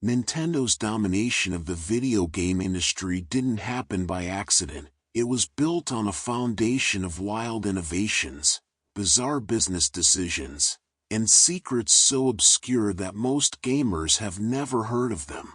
Nintendo's domination of the video game industry didn't happen by accident. It was built on a foundation of wild innovations, bizarre business decisions, and secrets so obscure that most gamers have never heard of them.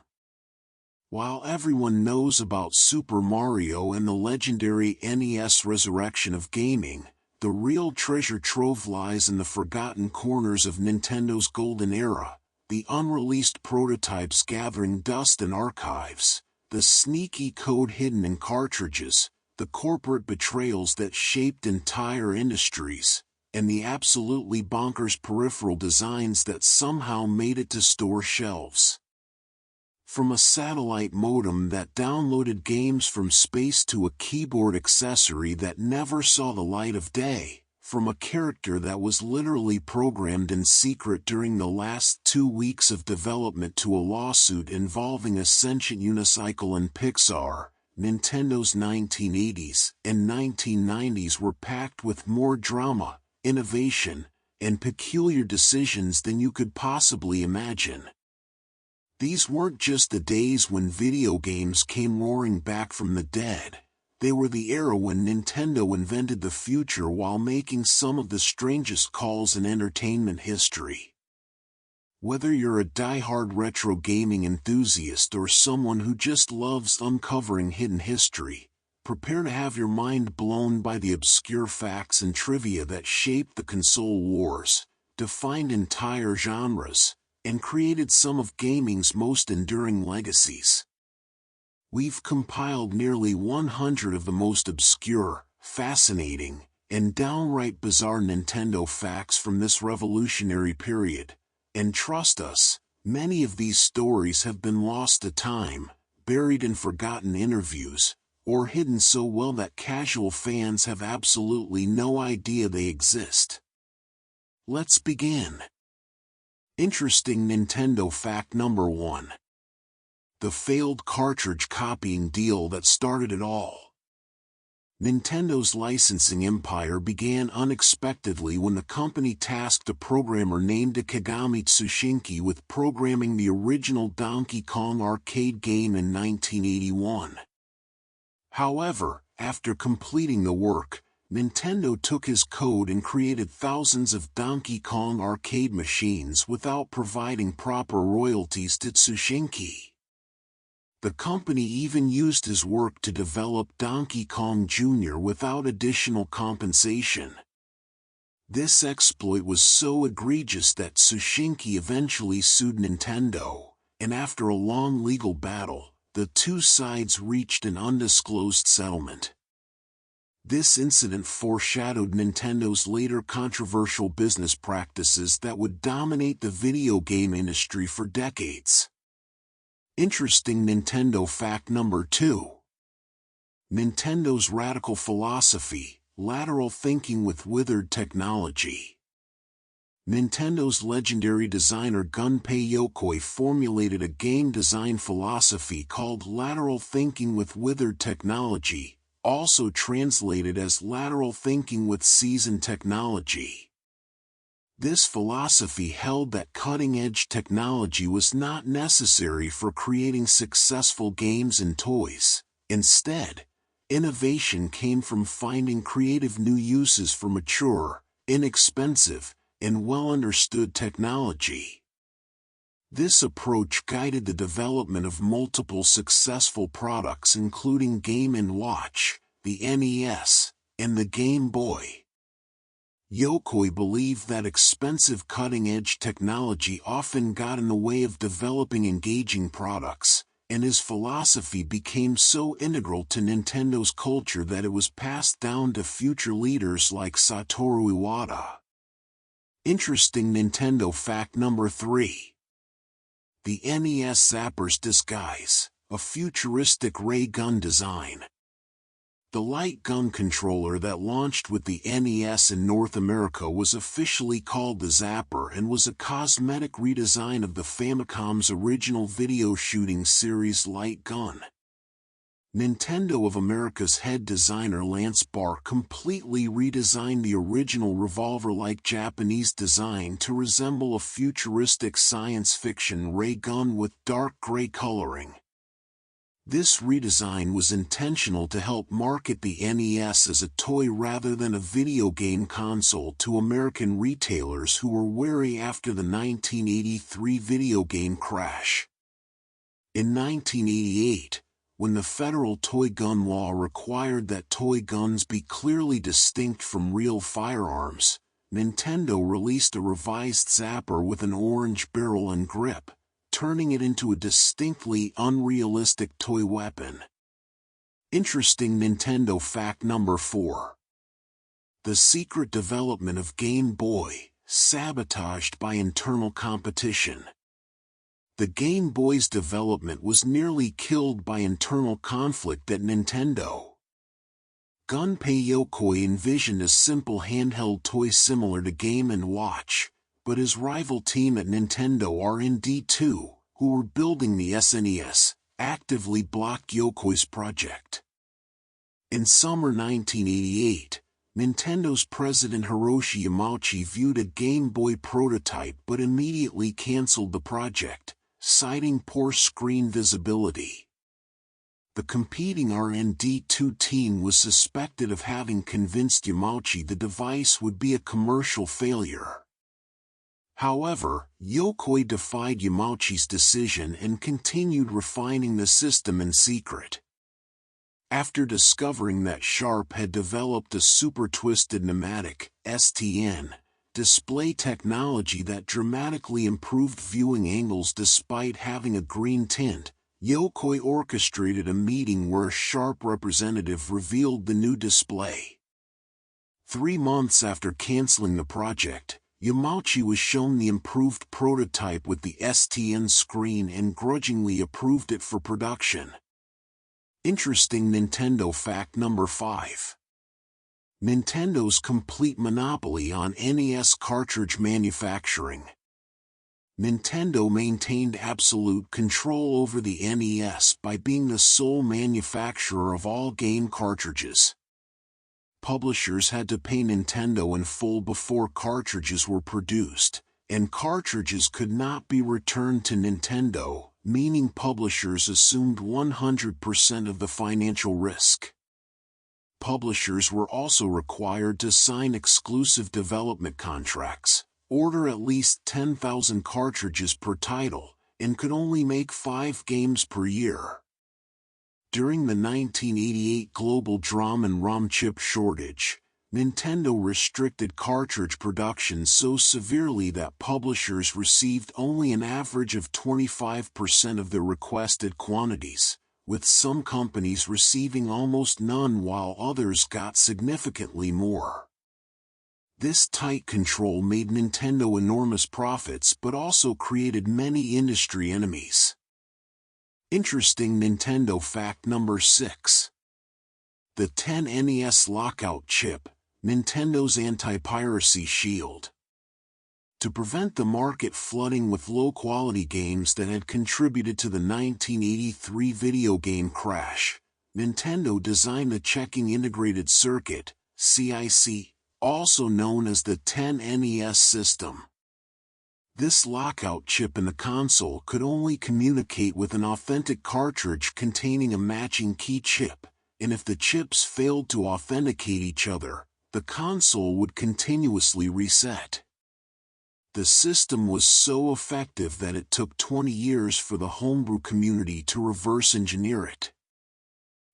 While everyone knows about Super Mario and the legendary NES resurrection of gaming, the real treasure trove lies in the forgotten corners of Nintendo's golden era, the unreleased prototypes gathering dust in archives, the sneaky code hidden in cartridges, the corporate betrayals that shaped entire industries, and the absolutely bonkers peripheral designs that somehow made it to store shelves. From a satellite modem that downloaded games from space to a keyboard accessory that never saw the light of day, from a character that was literally programmed in secret during the last 2 weeks of development to a lawsuit involving a sentient unicycle and Pixar, Nintendo's 1980s and 1990s were packed with more drama, innovation, and peculiar decisions than you could possibly imagine. These weren't just the days when video games came roaring back from the dead. They were the era when Nintendo invented the future while making some of the strangest calls in entertainment history. Whether you're a die-hard retro gaming enthusiast or someone who just loves uncovering hidden history, prepare to have your mind blown by the obscure facts and trivia that shaped the console wars, defined entire genres, and created some of gaming's most enduring legacies. We've compiled nearly 100 of the most obscure, fascinating, and downright bizarre Nintendo facts from this revolutionary period, and trust us, many of these stories have been lost to time, buried in forgotten interviews, or hidden so well that casual fans have absolutely no idea they exist. Let's begin. Interesting Nintendo fact number 1. The failed cartridge copying deal that started it all. Nintendo's licensing empire began unexpectedly when the company tasked a programmer named Kagami Tsushinki with programming the original Donkey Kong arcade game in 1981. However, after completing the work, Nintendo took his code and created thousands of Donkey Kong arcade machines without providing proper royalties to Tsushinki. The company even used his work to develop Donkey Kong Jr. without additional compensation. This exploit was so egregious that Tsushinki eventually sued Nintendo, and after a long legal battle, the two sides reached an undisclosed settlement. This incident foreshadowed Nintendo's later controversial business practices that would dominate the video game industry for decades. Interesting Nintendo fact number 2. Nintendo's radical philosophy, lateral thinking with withered technology. Nintendo's legendary designer Gunpei Yokoi formulated a game design philosophy called lateral thinking with withered technology, also translated as lateral thinking with seasoned technology. This philosophy held that cutting-edge technology was not necessary for creating successful games and toys. Instead, innovation came from finding creative new uses for mature, inexpensive, and well-understood technology. This approach guided the development of multiple successful products including Game & Watch, the NES, and the Game Boy. Yokoi believed that expensive cutting-edge technology often got in the way of developing engaging products, and his philosophy became so integral to Nintendo's culture that it was passed down to future leaders like Satoru Iwata. Interesting Nintendo fact number 3. The NES Zapper's disguise, a futuristic ray gun design. The light gun controller that launched with the NES in North America was officially called the Zapper and was a cosmetic redesign of the Famicom's original video shooting series light gun. Nintendo of America's head designer Lance Barr completely redesigned the original revolver-like Japanese design to resemble a futuristic science fiction ray gun with dark gray coloring. This redesign was intentional to help market the NES as a toy rather than a video game console to American retailers who were wary after the 1983 video game crash. In 1988, when the federal toy gun law required that toy guns be clearly distinct from real firearms, Nintendo released a revised Zapper with an orange barrel and grip, turning it into a distinctly unrealistic toy weapon. Interesting Nintendo fact number 4. The secret development of Game Boy, sabotaged by internal competition. The Game Boy's development was nearly killed by internal conflict at Nintendo. Gunpei Yokoi envisioned a simple handheld toy similar to Game & Watch, but his rival team at Nintendo R&D2, who were building the SNES, actively blocked Yokoi's project. In summer 1988, Nintendo's president Hiroshi Yamauchi viewed a Game Boy prototype but immediately canceled the project, citing poor screen visibility. The competing R&D2 team was suspected of having convinced Yamauchi the device would be a commercial failure. However, Yokoi defied Yamauchi's decision and continued refining the system in secret. After discovering that Sharp had developed a super twisted pneumatic (STN) display technology that dramatically improved viewing angles despite having a green tint, Yokoi orchestrated a meeting where a Sharp representative revealed the new display. 3 months after canceling the project, Yamauchi was shown the improved prototype with the STN screen and grudgingly approved it for production. Interesting Nintendo fact number 5. Nintendo's complete monopoly on NES cartridge manufacturing. Nintendo maintained absolute control over the NES by being the sole manufacturer of all game cartridges. Publishers had to pay Nintendo in full before cartridges were produced, and cartridges could not be returned to Nintendo, meaning publishers assumed 100% of the financial risk. Publishers were also required to sign exclusive development contracts, order at least 10,000 cartridges per title, and could only make 5 games per year. During the 1988 global DROM and ROM chip shortage, Nintendo restricted cartridge production so severely that publishers received only an average of 25% of their requested quantities, with some companies receiving almost none while others got significantly more. This tight control made Nintendo enormous profits but also created many industry enemies. Interesting Nintendo fact number 6. The 10NES lockout chip, Nintendo's anti-piracy shield. To prevent the market flooding with low-quality games that had contributed to the 1983 video game crash, Nintendo designed the Checking Integrated Circuit, CIC, also known as the 10NES system. This lockout chip in the console could only communicate with an authentic cartridge containing a matching key chip, and if the chips failed to authenticate each other, the console would continuously reset. The system was so effective that it took 20 years for the homebrew community to reverse engineer it.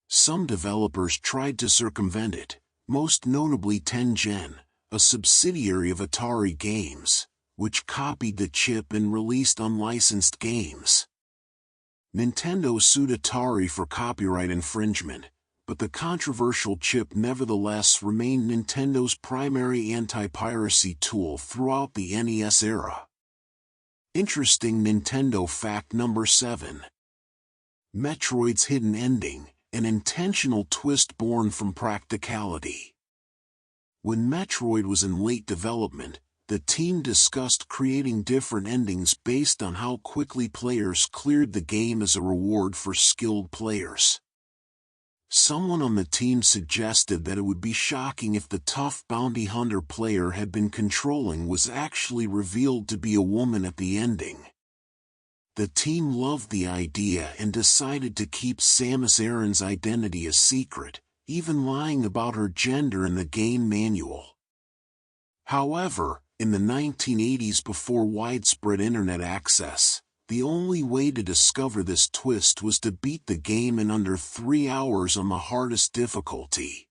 Some developers tried to circumvent it, most notably Tengen, a subsidiary of Atari Games, which copied the chip and released unlicensed games. Nintendo sued Atari for copyright infringement, but the controversial chip nevertheless remained Nintendo's primary anti-piracy tool throughout the NES era. Interesting Nintendo fact number 7. Metroid's hidden ending, an intentional twist born from practicality. When Metroid was in late development, the team discussed creating different endings based on how quickly players cleared the game as a reward for skilled players. Someone on the team suggested that it would be shocking if the tough bounty hunter player had been controlling was actually revealed to be a woman at the ending. The team loved the idea and decided to keep Samus Aran's identity a secret, even lying about her gender in the game manual. However, in the 1980s, before widespread internet access, the only way to discover this twist was to beat the game in under 3 hours on the hardest difficulty.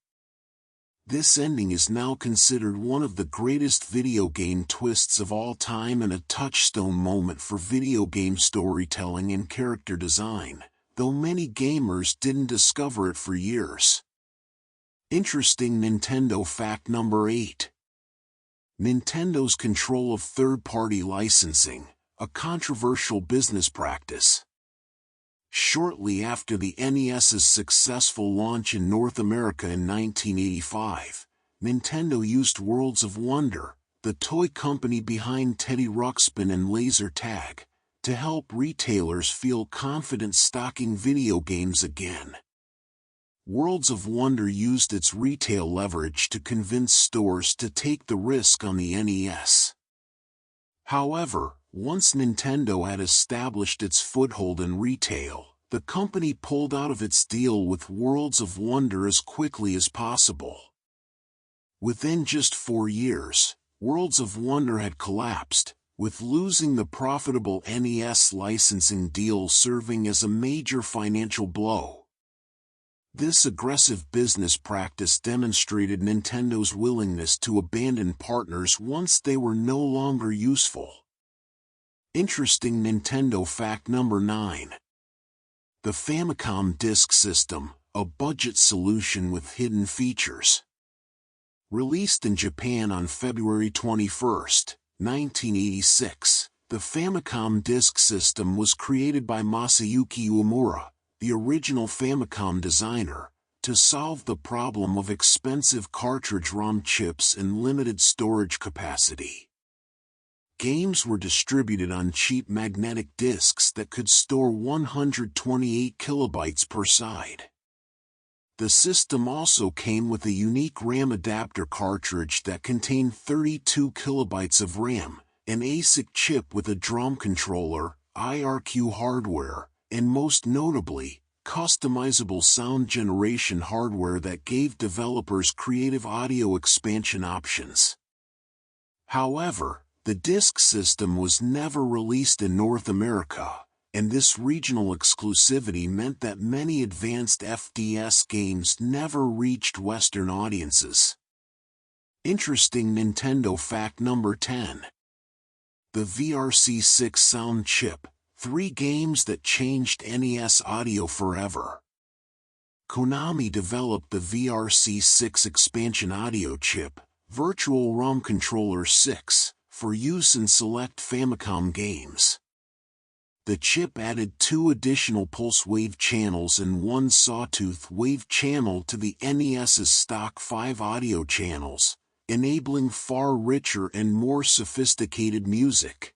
This ending is now considered one of the greatest video game twists of all time and a touchstone moment for video game storytelling and character design, though many gamers didn't discover it for years. Interesting Nintendo fact number 8. Nintendo's control of third-party licensing, a controversial business practice. Shortly after the NES's successful launch in North America in 1985, Nintendo used Worlds of Wonder, the toy company behind Teddy Ruxpin and Laser Tag, to help retailers feel confident stocking video games again. Worlds of Wonder used its retail leverage to convince stores to take the risk on the NES. However, once Nintendo had established its foothold in retail, the company pulled out of its deal with Worlds of Wonder as quickly as possible. Within just 4 years, Worlds of Wonder had collapsed, with losing the profitable NES licensing deal serving as a major financial blow. This aggressive business practice demonstrated Nintendo's willingness to abandon partners once they were no longer useful. Interesting Nintendo fact number 9. The Famicom Disk System, a budget solution with hidden features. Released in Japan on February 21, 1986, the Famicom Disk System was created by Masayuki Uemura, the original Famicom designer, to solve the problem of expensive cartridge ROM chips and limited storage capacity. Games were distributed on cheap magnetic discs that could store 128 kilobytes per side. The system also came with a unique RAM adapter cartridge that contained 32 kilobytes of RAM, an ASIC chip with a drum controller, IRQ hardware, and most notably, customizable sound generation hardware that gave developers creative audio expansion options. However, the disk system was never released in North America, and this regional exclusivity meant that many advanced FDS games never reached Western audiences. Interesting Nintendo fact number 10. The VRC6 sound chip, 3 games that changed NES audio forever. Konami developed the VRC6 expansion audio chip, Virtual ROM Controller 6, for use in select Famicom games. The chip added 2 additional pulse wave channels and 1 sawtooth wave channel to the NES's stock 5 audio channels, enabling far richer and more sophisticated music.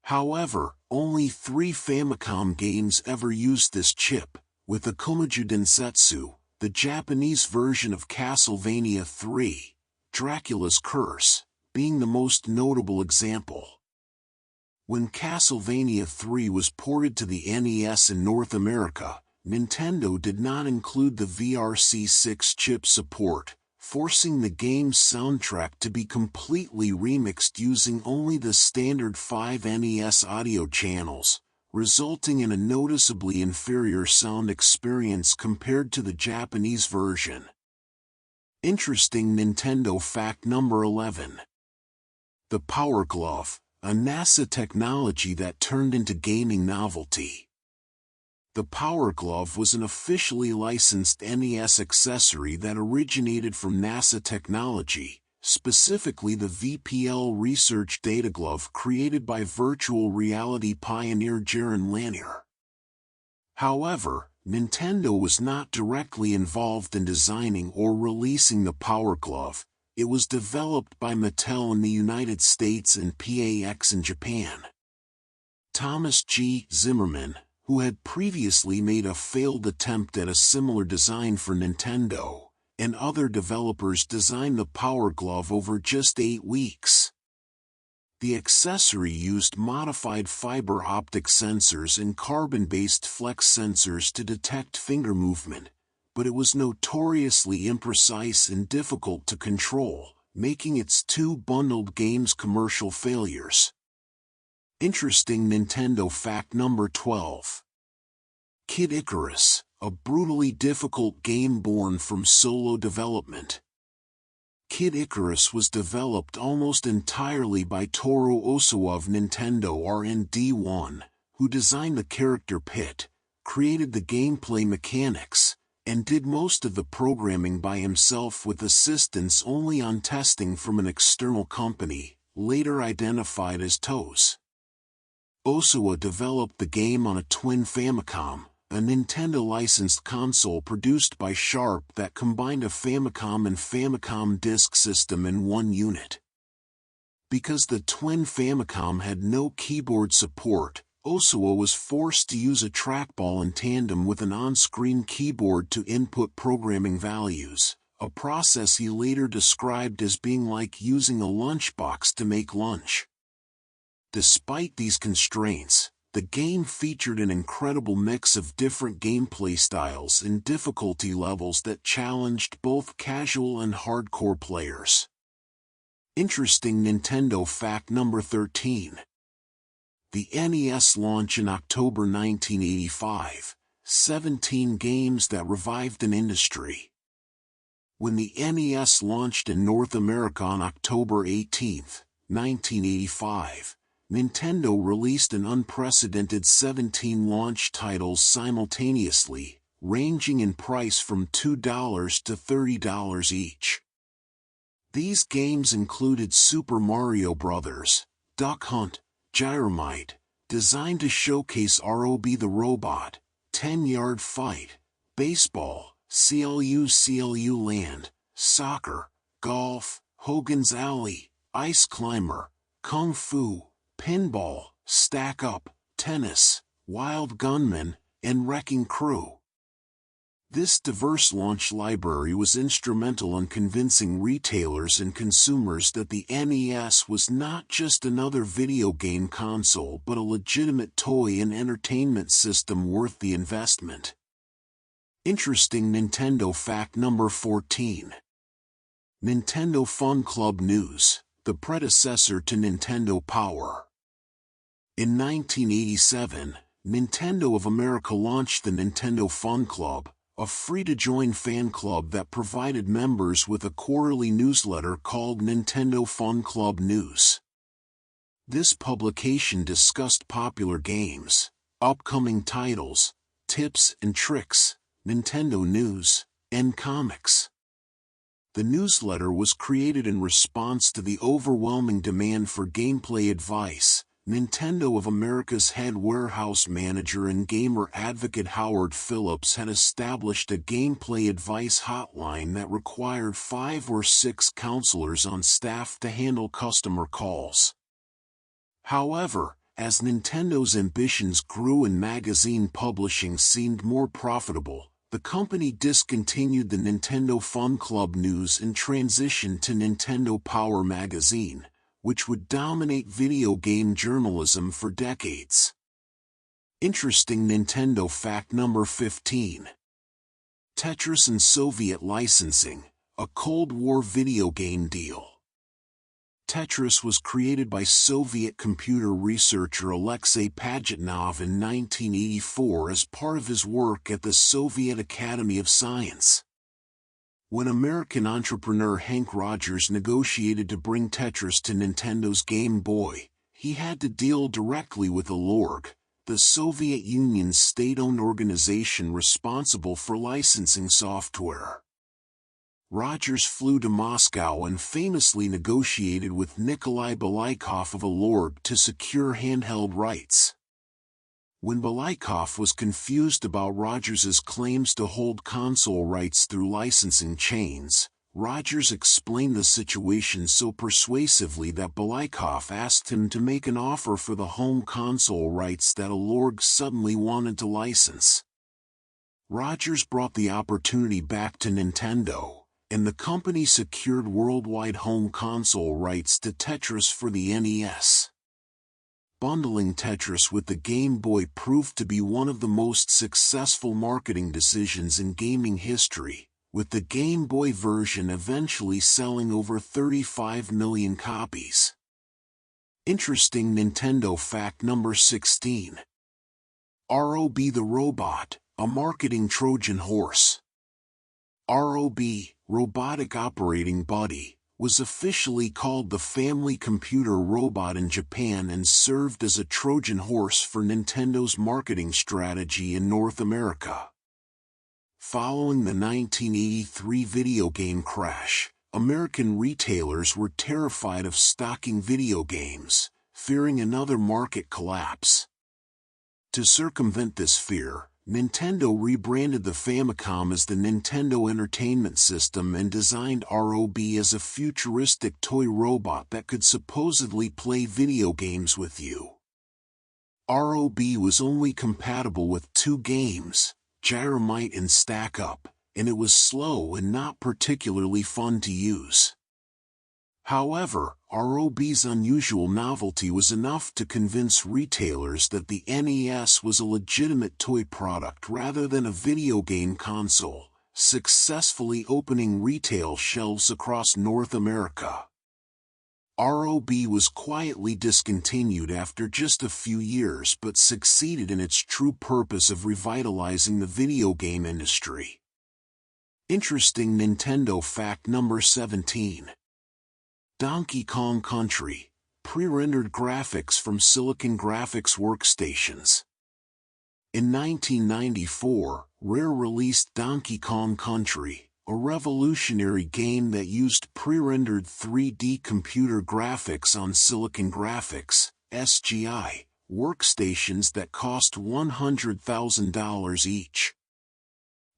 However, only 3 Famicom games ever used this chip, with Akomaju Densetsu, the Japanese version of Castlevania 3, Dracula's Curse, being the most notable example. When Castlevania 3 was ported to the NES in North America, Nintendo did not include the VRC6 chip support, forcing the game's soundtrack to be completely remixed using only the standard 5 NES audio channels, resulting in a noticeably inferior sound experience compared to the Japanese version. Interesting Nintendo fact number 11. The Power Glove, a NASA technology that turned into gaming novelty. The Power Glove was an officially licensed NES accessory that originated from NASA technology, specifically the VPL Research Data Glove created by virtual reality pioneer Jaron Lanier. However, Nintendo was not directly involved in designing or releasing the Power Glove. It was developed by Mattel in the United States and PAX in Japan. Thomas G. Zimmerman, who had previously made a failed attempt at a similar design for Nintendo, and other developers designed the Power Glove over just 8 weeks. The accessory used modified fiber optic sensors and carbon-based flex sensors to detect finger movement, but it was notoriously imprecise and difficult to control, making its 2 bundled games commercial failures. Interesting Nintendo fact number 12. Kid Icarus, a brutally difficult game born from solo development. Kid Icarus was developed almost entirely by Toru Osawa of Nintendo R&D1, who designed the character Pit, created the gameplay mechanics, and did most of the programming by himself with assistance only on testing from an external company, later identified as TOS. Osawa developed the game on a twin Famicom, a Nintendo-licensed console produced by Sharp that combined a Famicom and Famicom Disk System in one unit. Because the twin Famicom had no keyboard support, Osawa was forced to use a trackball in tandem with an on-screen keyboard to input programming values, a process he later described as being like using a lunchbox to make lunch. Despite these constraints, the game featured an incredible mix of different gameplay styles and difficulty levels that challenged both casual and hardcore players. Interesting Nintendo fact number 13. The NES launch in October 1985, 17 games that revived an industry. When the NES launched in North America on October 18, 1985, Nintendo released an unprecedented 17 launch titles simultaneously, ranging in price from $2 to $30 each. These games included Super Mario Bros., Duck Hunt, Gyromite, designed to showcase ROB the Robot, 10-Yard Fight, Baseball, CLU Land, Soccer, Golf, Hogan's Alley, Ice Climber, Kung Fu, Pinball, Stack Up, Tennis, Wild Gunman, and Wrecking Crew. This diverse launch library was instrumental in convincing retailers and consumers that the NES was not just another video game console but a legitimate toy and entertainment system worth the investment. Interesting Nintendo fact number 14. Nintendo Fun Club News, the predecessor to Nintendo Power. In 1987, Nintendo of America launched the Nintendo Fun Club, a free-to-join fan club that provided members with a quarterly newsletter called Nintendo Fun Club News. This publication discussed popular games, upcoming titles, tips and tricks, Nintendo news, and comics. The newsletter was created in response to the overwhelming demand for gameplay advice. Nintendo of America's head warehouse manager and gamer advocate Howard Phillips had established a gameplay advice hotline that required 5 or 6 counselors on staff to handle customer calls. However, as Nintendo's ambitions grew and magazine publishing seemed more profitable, the company discontinued the Nintendo Fun Club News and transitioned to Nintendo Power magazine, which would dominate video game journalism for decades. Interesting Nintendo fact number 15. Tetris and Soviet licensing, a Cold War video game deal. Tetris was created by Soviet computer researcher Alexei Pajitnov in 1984 as part of his work at the Soviet Academy of Science. When American entrepreneur Hank Rogers negotiated to bring Tetris to Nintendo's Game Boy, he had to deal directly with Alorg, the Soviet Union's state-owned organization responsible for licensing software. Rogers flew to Moscow and famously negotiated with Nikolai Balaikov of Alorg to secure handheld rights. When Balaikov was confused about Rogers's claims to hold console rights through licensing chains, Rogers explained the situation so persuasively that Balaikov asked him to make an offer for the home console rights that Alorg suddenly wanted to license. Rogers brought the opportunity back to Nintendo, and the company secured worldwide home console rights to Tetris for the NES. Bundling Tetris with the Game Boy proved to be one of the most successful marketing decisions in gaming history, with the Game Boy version eventually selling over 35 million copies. Interesting Nintendo fact number 16. ROB the Robot, a marketing Trojan horse. ROB, Robotic Operating Buddy, was officially called the Family Computer Robot in Japan and served as a Trojan horse for Nintendo's marketing strategy in North America. Following the 1983 video game crash, American retailers were terrified of stocking video games, fearing another market collapse. To circumvent this fear, Nintendo rebranded the Famicom as the Nintendo Entertainment System and designed ROB as a futuristic toy robot that could supposedly play video games with you. ROB was only compatible with 2 games, Gyromite and Stack Up, and it was slow and not particularly fun to use. However, ROB's unusual novelty was enough to convince retailers that the NES was a legitimate toy product rather than a video game console, successfully opening retail shelves across North America. ROB was quietly discontinued after just a few years but succeeded in its true purpose of revitalizing the video game industry. Interesting Nintendo fact number 17. Donkey Kong Country, pre-rendered graphics from Silicon Graphics workstations. In 1994, Rare released Donkey Kong Country, a revolutionary game that used pre-rendered 3D computer graphics on Silicon Graphics, SGI, workstations that cost $100,000 each.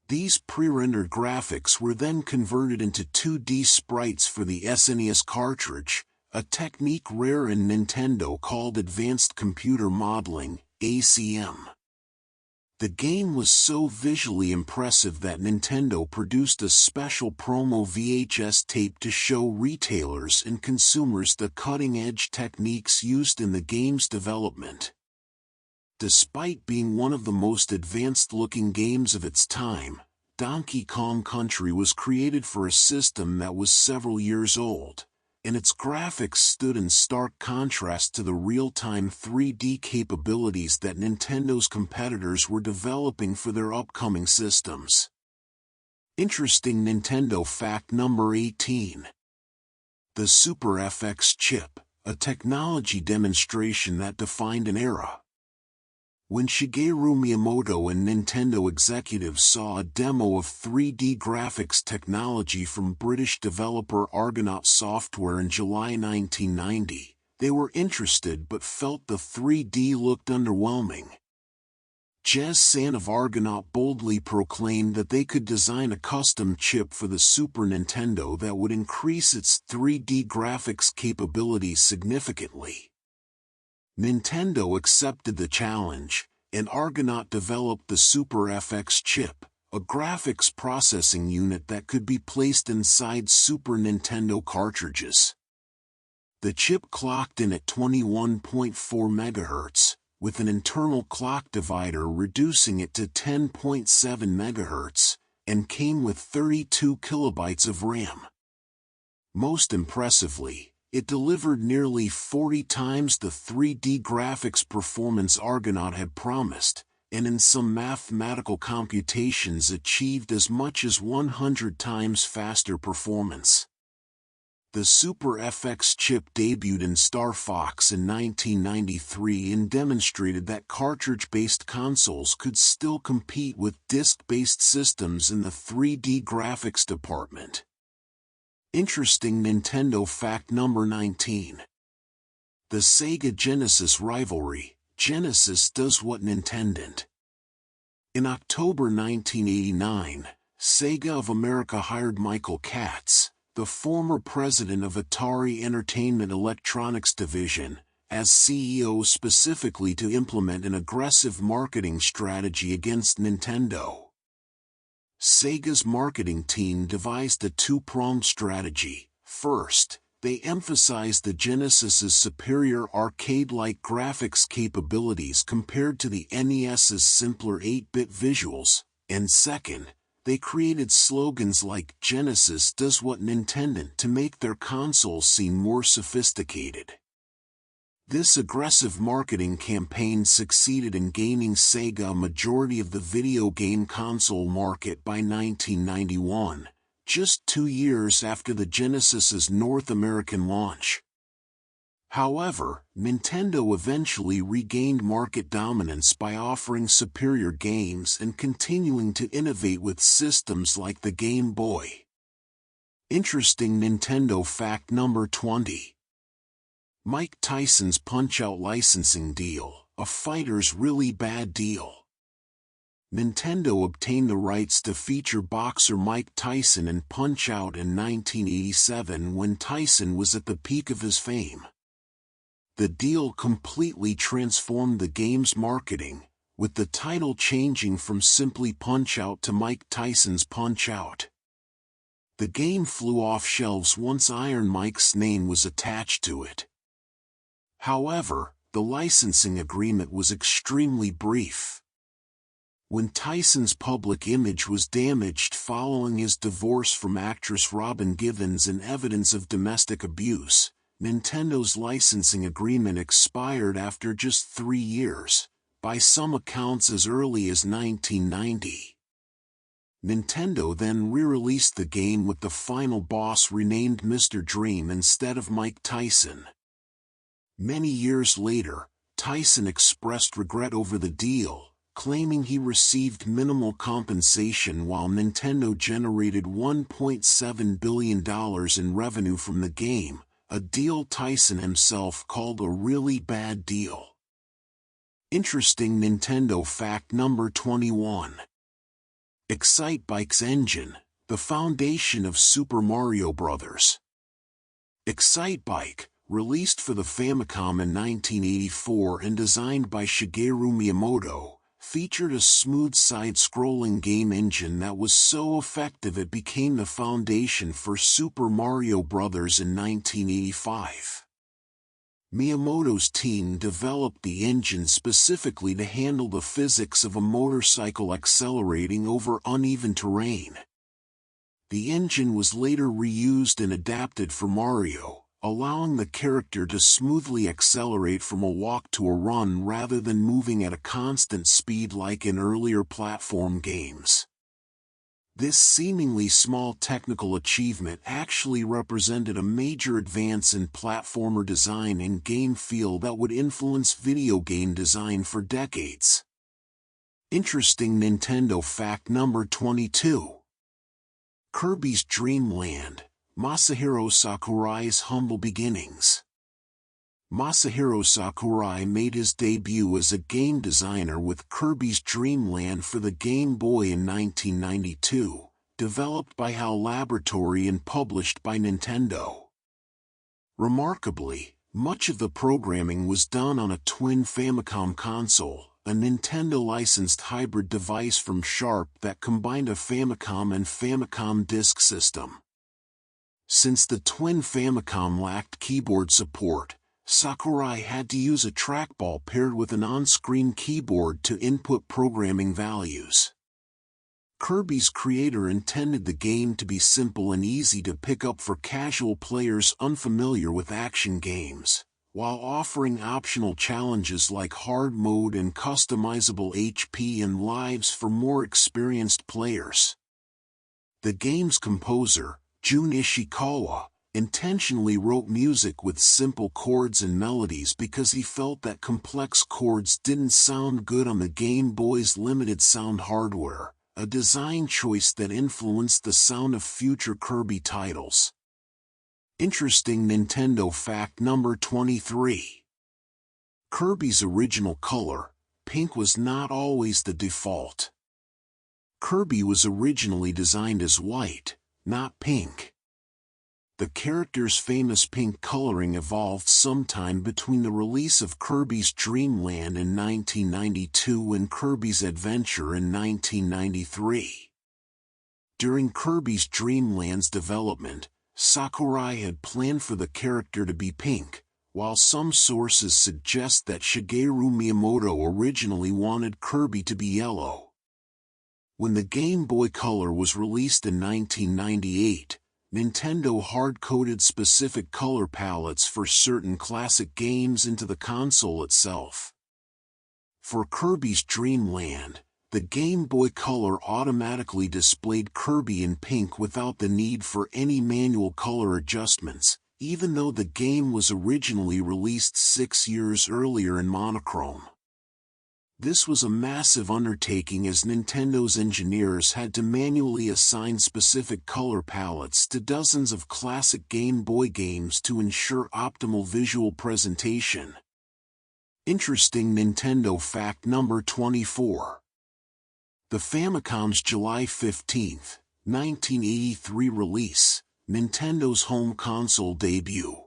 These pre-rendered graphics were then converted into 2D sprites for the SNES cartridge, a technique Rare and Nintendo called Advanced Computer Modeling, ACM. The game was so visually impressive that Nintendo produced a special promo VHS tape to show retailers and consumers the cutting-edge techniques used in the game's development. Despite being one of the most advanced-looking games of its time, Donkey Kong Country was created for a system that was several years old, and its graphics stood in stark contrast to the real-time 3D capabilities that Nintendo's competitors were developing for their upcoming systems. Interesting Nintendo fact number 18. The Super FX chip, a technology demonstration that defined an era. When Shigeru Miyamoto and Nintendo executives saw a demo of 3D graphics technology from British developer Argonaut Software in July 1990, they were interested but felt the 3D looked underwhelming. Jez San of Argonaut boldly proclaimed that they could design a custom chip for the Super Nintendo that would increase its 3D graphics capabilities significantly. Nintendo accepted the challenge, and Argonaut developed the Super FX chip, a graphics processing unit that could be placed inside Super Nintendo cartridges. The chip clocked in at 21.4 MHz, with an internal clock divider reducing it to 10.7 MHz, and came with 32 kilobytes of RAM. Most impressively, it delivered nearly 40 times the 3D graphics performance Argonaut had promised, and in some mathematical computations achieved as much as 100 times faster performance. The Super FX chip debuted in Star Fox in 1993 and demonstrated that cartridge-based consoles could still compete with disc-based systems in the 3D graphics department. Interesting Nintendo fact number 19. The Sega Genesis rivalry, Genesis does what Nintendo didn't. In October 1989, Sega of America hired Michael Katz, the former president of Atari Entertainment Electronics Division, as CEO specifically to implement an aggressive marketing strategy against Nintendo. Sega's marketing team devised a two-pronged strategy. First, they emphasized the Genesis's superior arcade-like graphics capabilities compared to the NES's simpler 8-bit visuals, and second, they created slogans like "Genesis does what Nintendo" to make their console seem more sophisticated. This aggressive marketing campaign succeeded in gaining Sega a majority of the video game console market by 1991, just 2 years after the Genesis's North American launch. However, Nintendo eventually regained market dominance by offering superior games and continuing to innovate with systems like the Game Boy. Interesting Nintendo fact number 20. Mike Tyson's Punch-Out licensing deal, a fighter's really bad deal. Nintendo obtained the rights to feature boxer Mike Tyson in Punch-Out in 1987 when Tyson was at the peak of his fame. The deal completely transformed the game's marketing, with the title changing from simply Punch-Out to Mike Tyson's Punch-Out. The game flew off shelves once Iron Mike's name was attached to it. However, the licensing agreement was extremely brief. When Tyson's public image was damaged following his divorce from actress Robin Givens and evidence of domestic abuse, Nintendo's licensing agreement expired after just 3 years, by some accounts as early as 1990. Nintendo then re-released the game with the final boss renamed Mr. Dream instead of Mike Tyson. Many years later, Tyson expressed regret over the deal, claiming he received minimal compensation while Nintendo generated $1.7 billion in revenue from the game, a deal Tyson himself called a really bad deal. Interesting Nintendo fact number 21. Excitebike's engine, the foundation of Super Mario Bros. Excitebike, released for the Famicom in 1984 and designed by Shigeru Miyamoto, featured a smooth side-scrolling game engine that was so effective it became the foundation for Super Mario Bros. In 1985. Miyamoto's team developed the engine specifically to handle the physics of a motorcycle accelerating over uneven terrain. The engine was later reused and adapted for Mario, allowing the character to smoothly accelerate from a walk to a run rather than moving at a constant speed like in earlier platform games. This seemingly small technical achievement actually represented a major advance in platformer design and game feel that would influence video game design for decades. Interesting Nintendo fact number 22. Kirby's Dream Land, Masahiro Sakurai's humble beginnings. Masahiro Sakurai made his debut as a game designer with Kirby's Dream Land for the Game Boy in 1992, developed by HAL Laboratory and published by Nintendo. Remarkably, much of the programming was done on a twin Famicom console, a Nintendo-licensed hybrid device from Sharp that combined a Famicom and Famicom Disk System. Since the twin Famicom lacked keyboard support, Sakurai had to use a trackball paired with an on-screen keyboard to input programming values. Kirby's creator intended the game to be simple and easy to pick up for casual players unfamiliar with action games, while offering optional challenges like hard mode and customizable HP and lives for more experienced players. The game's composer, Jun Ishikawa, intentionally wrote music with simple chords and melodies because he felt that complex chords didn't sound good on the Game Boy's limited sound hardware, a design choice that influenced the sound of future Kirby titles. Interesting Nintendo fact number 23. Kirby's original color, pink, was not always the default. Kirby was originally designed as white, not pink. The character's famous pink coloring evolved sometime between the release of Kirby's Dream Land in 1992 and Kirby's Adventure in 1993. During Kirby's Dream Land's development, Sakurai had planned for the character to be pink, while some sources suggest that Shigeru Miyamoto originally wanted Kirby to be yellow. When the Game Boy Color was released in 1998, Nintendo hard-coded specific color palettes for certain classic games into the console itself. For Kirby's Dream Land, the Game Boy Color automatically displayed Kirby in pink without the need for any manual color adjustments, even though the game was originally released 6 years earlier in monochrome. This was a massive undertaking as Nintendo's engineers had to manually assign specific color palettes to dozens of classic Game Boy games to ensure optimal visual presentation. Interesting Nintendo fact number 24. The Famicom's July 15, 1983 release, Nintendo's home console debut.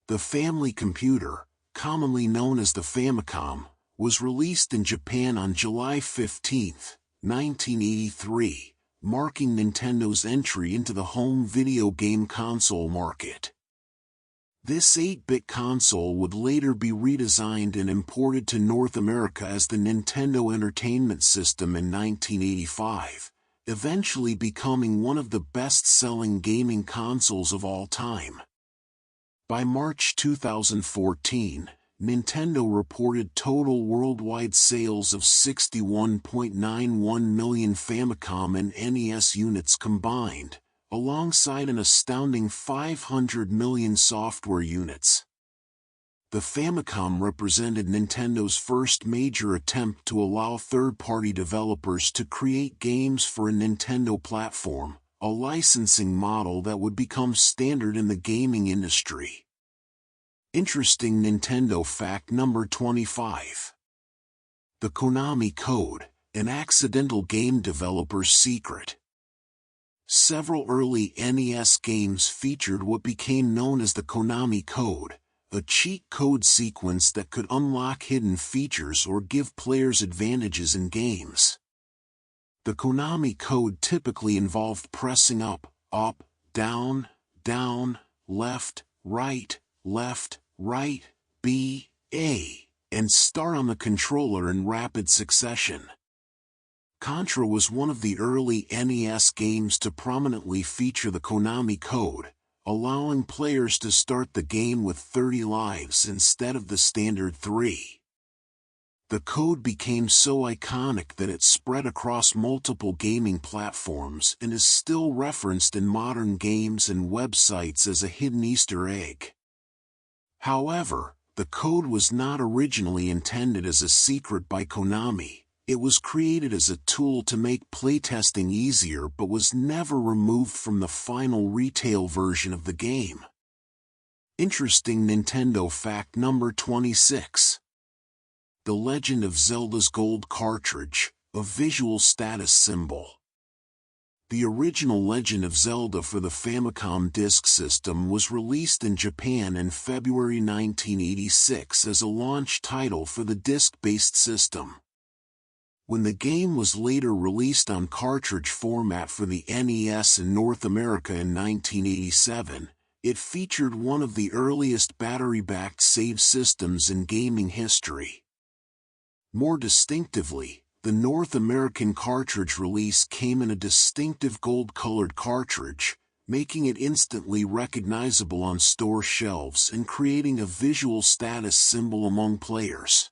The family computer, commonly known as the Famicom, was released in Japan on July 15, 1983, marking Nintendo's entry into the home video game console market. This 8-bit console would later be redesigned and imported to North America as the Nintendo Entertainment System in 1985, eventually becoming one of the best-selling gaming consoles of all time. By March 2014, Nintendo reported total worldwide sales of 61.91 million Famicom and NES units combined, alongside an astounding 500 million software units. The Famicom represented Nintendo's first major attempt to allow third-party developers to create games for a Nintendo platform, a licensing model that would become standard in the gaming industry. Interesting Nintendo fact number 25. The Konami Code, an accidental game developer's secret. Several early NES games featured what became known as the Konami Code, a cheat code sequence that could unlock hidden features or give players advantages in games. The Konami Code typically involved pressing up, down, left, right, B, A, and star on the controller in rapid succession. Contra was one of the early NES games to prominently feature the Konami Code, allowing players to start the game with 30 lives instead of the standard 3. The code became so iconic that it spread across multiple gaming platforms and is still referenced in modern games and websites as a hidden Easter egg. However, the code was not originally intended as a secret by Konami. It was created as a tool to make playtesting easier but was never removed from the final retail version of the game. Interesting Nintendo fact number 26. The Legend of Zelda's Gold cartridge, a visual status symbol. The original Legend of Zelda for the Famicom Disk System was released in Japan in February 1986 as a launch title for the disc-based system. When the game was later released on cartridge format for the NES in North America in 1987, it featured one of the earliest battery-backed save systems in gaming history. More distinctively, the North American cartridge release came in a distinctive gold-colored cartridge, making it instantly recognizable on store shelves and creating a visual status symbol among players.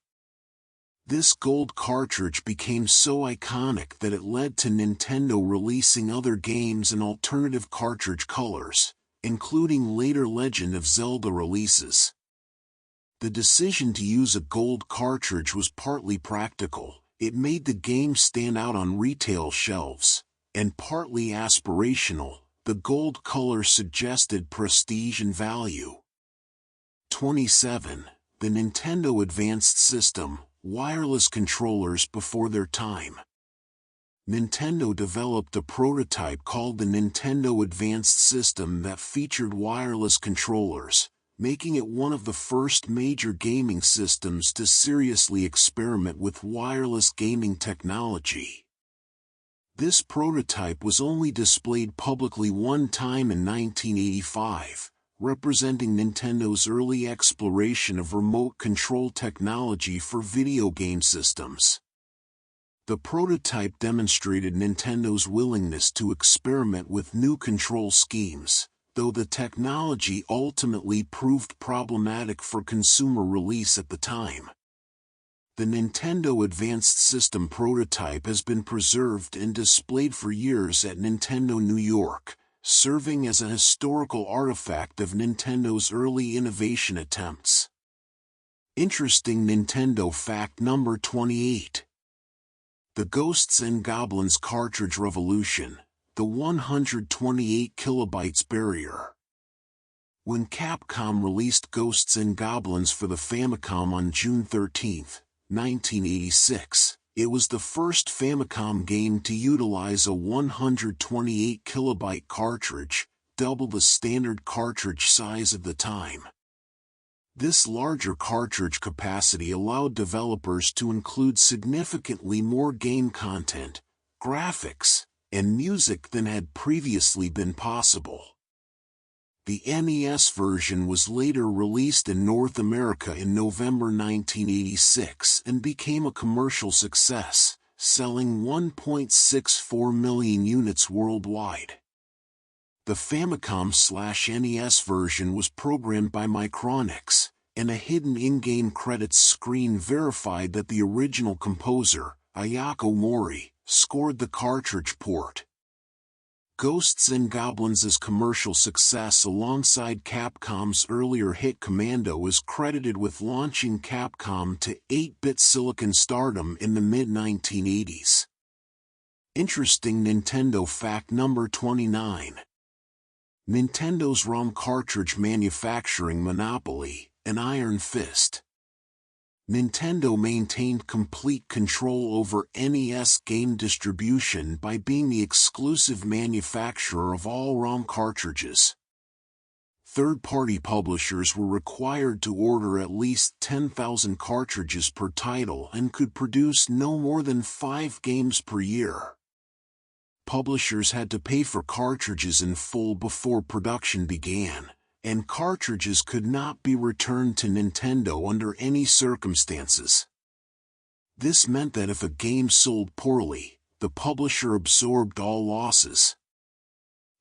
This gold cartridge became so iconic that it led to Nintendo releasing other games in alternative cartridge colors, including later Legend of Zelda releases. The decision to use a gold cartridge was partly practical. It made the game stand out on retail shelves, and partly aspirational. The gold color suggested prestige and value. 27. The Nintendo Advanced System, wireless controllers before their time. Nintendo developed a prototype called the Nintendo Advanced System that featured wireless controllers, making it one of the first major gaming systems to seriously experiment with wireless gaming technology. This prototype was only displayed publicly one time in 1985, representing Nintendo's early exploration of remote control technology for video game systems. The prototype demonstrated Nintendo's willingness to experiment with new control schemes, though the technology ultimately proved problematic for consumer release at the time. The Nintendo Advanced System prototype has been preserved and displayed for years at Nintendo New York, serving as a historical artifact of Nintendo's early innovation attempts. Interesting Nintendo fact number 28. The Ghosts and Goblins cartridge revolution, the 128 kilobytes barrier. When Capcom released Ghosts and Goblins for the Famicom on June 13, 1986, it was the first Famicom game to utilize a 128 kilobyte cartridge, double the standard cartridge size of the time. This larger cartridge capacity allowed developers to include significantly more game content, graphics, and music than had previously been possible. The NES version was later released in North America in November 1986 and became a commercial success, selling 1.64 million units worldwide. The Famicom/NES version was programmed by Micronix, and a hidden in-game credits screen verified that the original composer, Ayako Mori, scored the cartridge port. Ghosts and Goblins' commercial success alongside Capcom's earlier hit Commando is credited with launching Capcom to 8-bit silicon stardom in the mid-1980s. Interesting Nintendo fact number 29. Nintendo's ROM cartridge manufacturing monopoly, an iron fist. Nintendo maintained complete control over NES game distribution by being the exclusive manufacturer of all ROM cartridges. Third-party publishers were required to order at least 10,000 cartridges per title and could produce no more than 5 games per year. Publishers had to pay for cartridges in full before production began, and cartridges could not be returned to Nintendo under any circumstances. This meant that if a game sold poorly, the publisher absorbed all losses.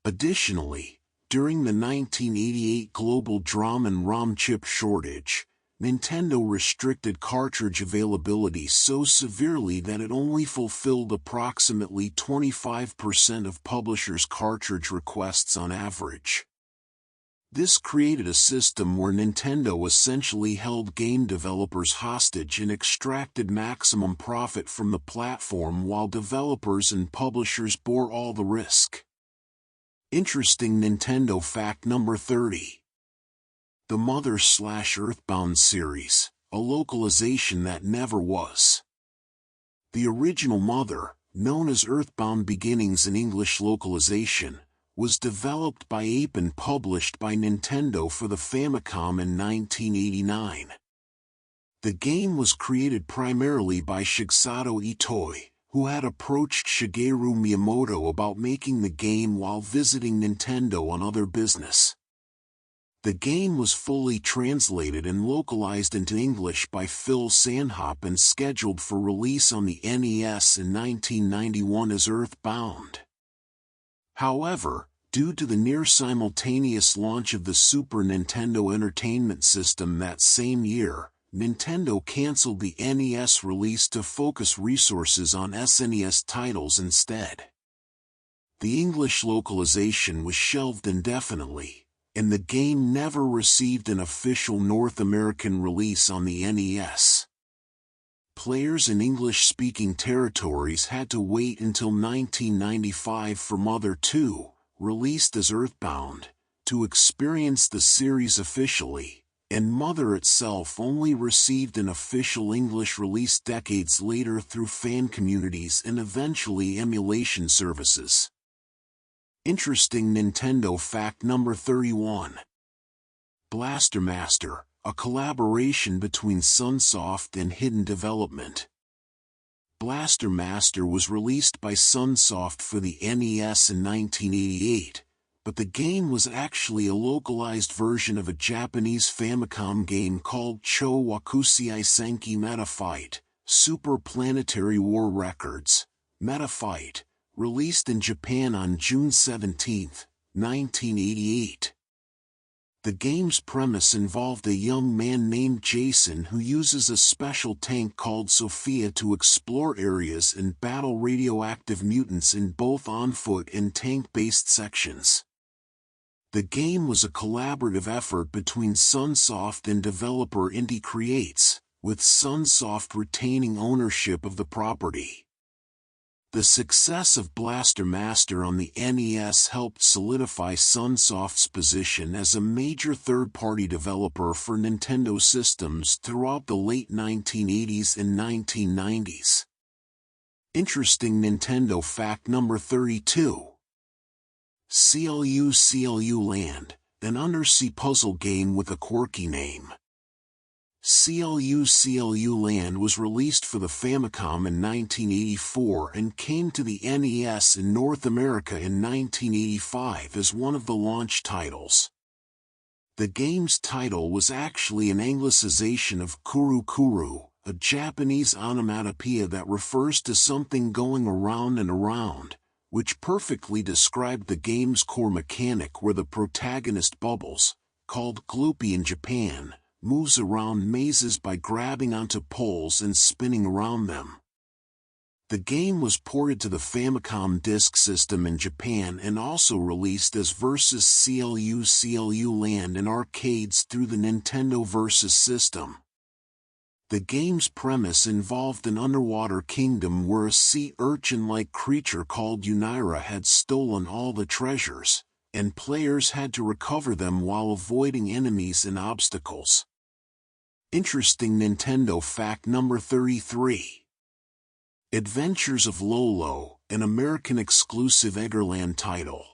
Additionally, during the 1988 global DROM and ROM chip shortage, Nintendo restricted cartridge availability so severely that it only fulfilled approximately 25% of publishers' cartridge requests on average. This created a system where Nintendo essentially held game developers hostage and extracted maximum profit from the platform while developers and publishers bore all the risk. Interesting Nintendo fact number 30. The Mother/Earthbound series, a localization that never was. The original Mother, known as Earthbound Beginnings in English localization, was developed by Ape and published by Nintendo for the Famicom in 1989. The game was created primarily by Shigesato Itoi, who had approached Shigeru Miyamoto about making the game while visiting Nintendo on other business. The game was fully translated and localized into English by Phil Sanhop and scheduled for release on the NES in 1991 as Earthbound. However, due to the near-simultaneous launch of the Super Nintendo Entertainment System that same year, Nintendo canceled the NES release to focus resources on SNES titles instead. The English localization was shelved indefinitely, and the game never received an official North American release on the NES. Players in English-speaking territories had to wait until 1995 for Mother 2, released as Earthbound, to experience the series officially, and Mother itself only received an official English release decades later through fan communities and eventually emulation services. Interesting Nintendo fact number 31. Blaster Master, a collaboration between Sunsoft and Hidden Development. Blaster Master was released by Sunsoft for the NES in 1988, but the game was actually a localized version of a Japanese Famicom game called Cho Wakusei Senki Metafight, Super Planetary War Records, Metafight, released in Japan on June 17, 1988. The game's premise involved a young man named Jason who uses a special tank called Sophia to explore areas and battle radioactive mutants in both on-foot and tank-based sections. The game was a collaborative effort between Sunsoft and developer Inti Creates, with Sunsoft retaining ownership of the property. The success of Blaster Master on the NES helped solidify Sunsoft's position as a major third-party developer for Nintendo systems throughout the late 1980s and 1990s. Interesting Nintendo fact number 32. CLU Land, an undersea puzzle game with a quirky name. CLU Land was released for the Famicom in 1984 and came to the NES in North America in 1985 as one of the launch titles. The game's title was actually an anglicization of Kuru Kuru, a Japanese onomatopoeia that refers to something going around and around, which perfectly described the game's core mechanic where the protagonist Bubbles, called Gloopy in Japan, moves around mazes by grabbing onto poles and spinning around them. The game was ported to the Famicom Disk System in Japan and also released as Versus CLU Land in arcades through the Nintendo Versus system. The game's premise involved an underwater kingdom where a sea urchin-like creature called Unira had stolen all the treasures, and players had to recover them while avoiding enemies and obstacles. Interesting Nintendo fact number 33. Adventures of Lolo, an American-exclusive Eggerland title.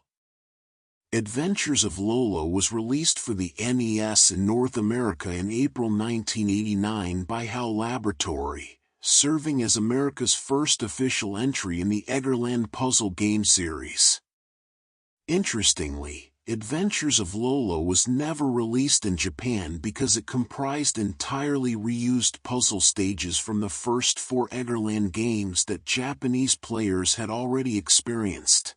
Adventures of Lolo was released for the NES in North America in April 1989 by HAL Laboratory, serving as America's first official entry in the Eggerland puzzle game series. Interestingly, Adventures of Lolo was never released in Japan because it comprised entirely reused puzzle stages from the first 4 Eggerland games that Japanese players had already experienced.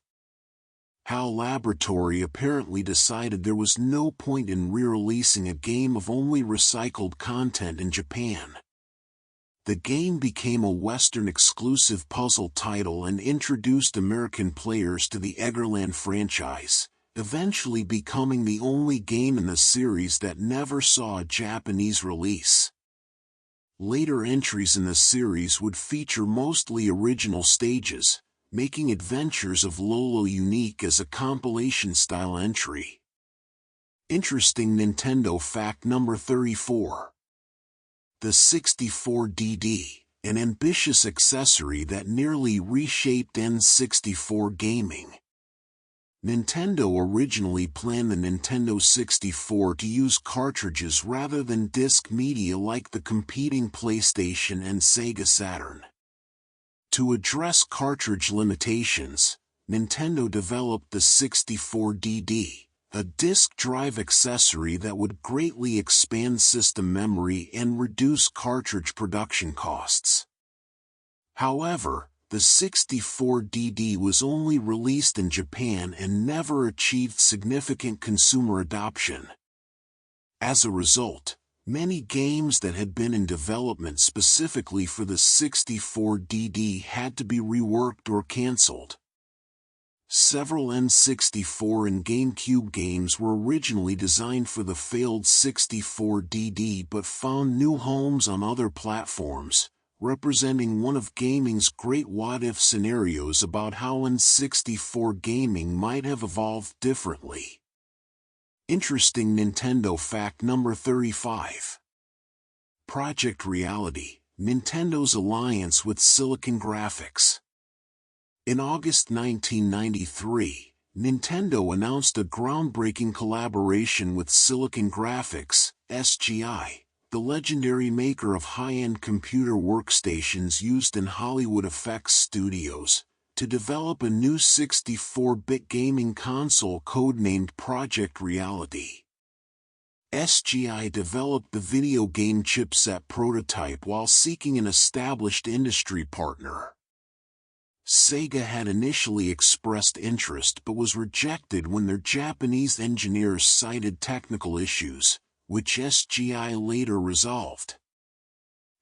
HAL Laboratory apparently decided there was no point in re-releasing a game of only recycled content in Japan. The game became a Western-exclusive puzzle title and introduced American players to the Eggerland franchise, eventually becoming the only game in the series that never saw a Japanese release. Later entries in the series would feature mostly original stages, making Adventures of Lolo unique as a compilation-style entry. Interesting Nintendo fact number 34. The 64DD, an ambitious accessory that nearly reshaped N64 gaming. Nintendo originally planned the Nintendo 64 to use cartridges rather than disc media like the competing PlayStation and Sega Saturn. To address cartridge limitations, Nintendo developed the 64DD, a disk drive accessory that would greatly expand system memory and reduce cartridge production costs. However, the 64DD was only released in Japan and never achieved significant consumer adoption. As a result, many games that had been in development specifically for the 64DD had to be reworked or cancelled. Several N64 and GameCube games were originally designed for the failed 64DD but found new homes on other platforms, representing one of gaming's great what-if scenarios about how N64 gaming might have evolved differently. Interesting Nintendo fact number 35. Project Reality, Nintendo's alliance with Silicon Graphics. In August 1993, Nintendo announced a groundbreaking collaboration with Silicon Graphics, SGI, the legendary maker of high-end computer workstations used in Hollywood effects studios, to develop a new 64-bit gaming console codenamed Project Reality. SGI developed the video game chipset prototype while seeking an established industry partner. Sega had initially expressed interest but was rejected when their Japanese engineers cited technical issues, which SGI later resolved.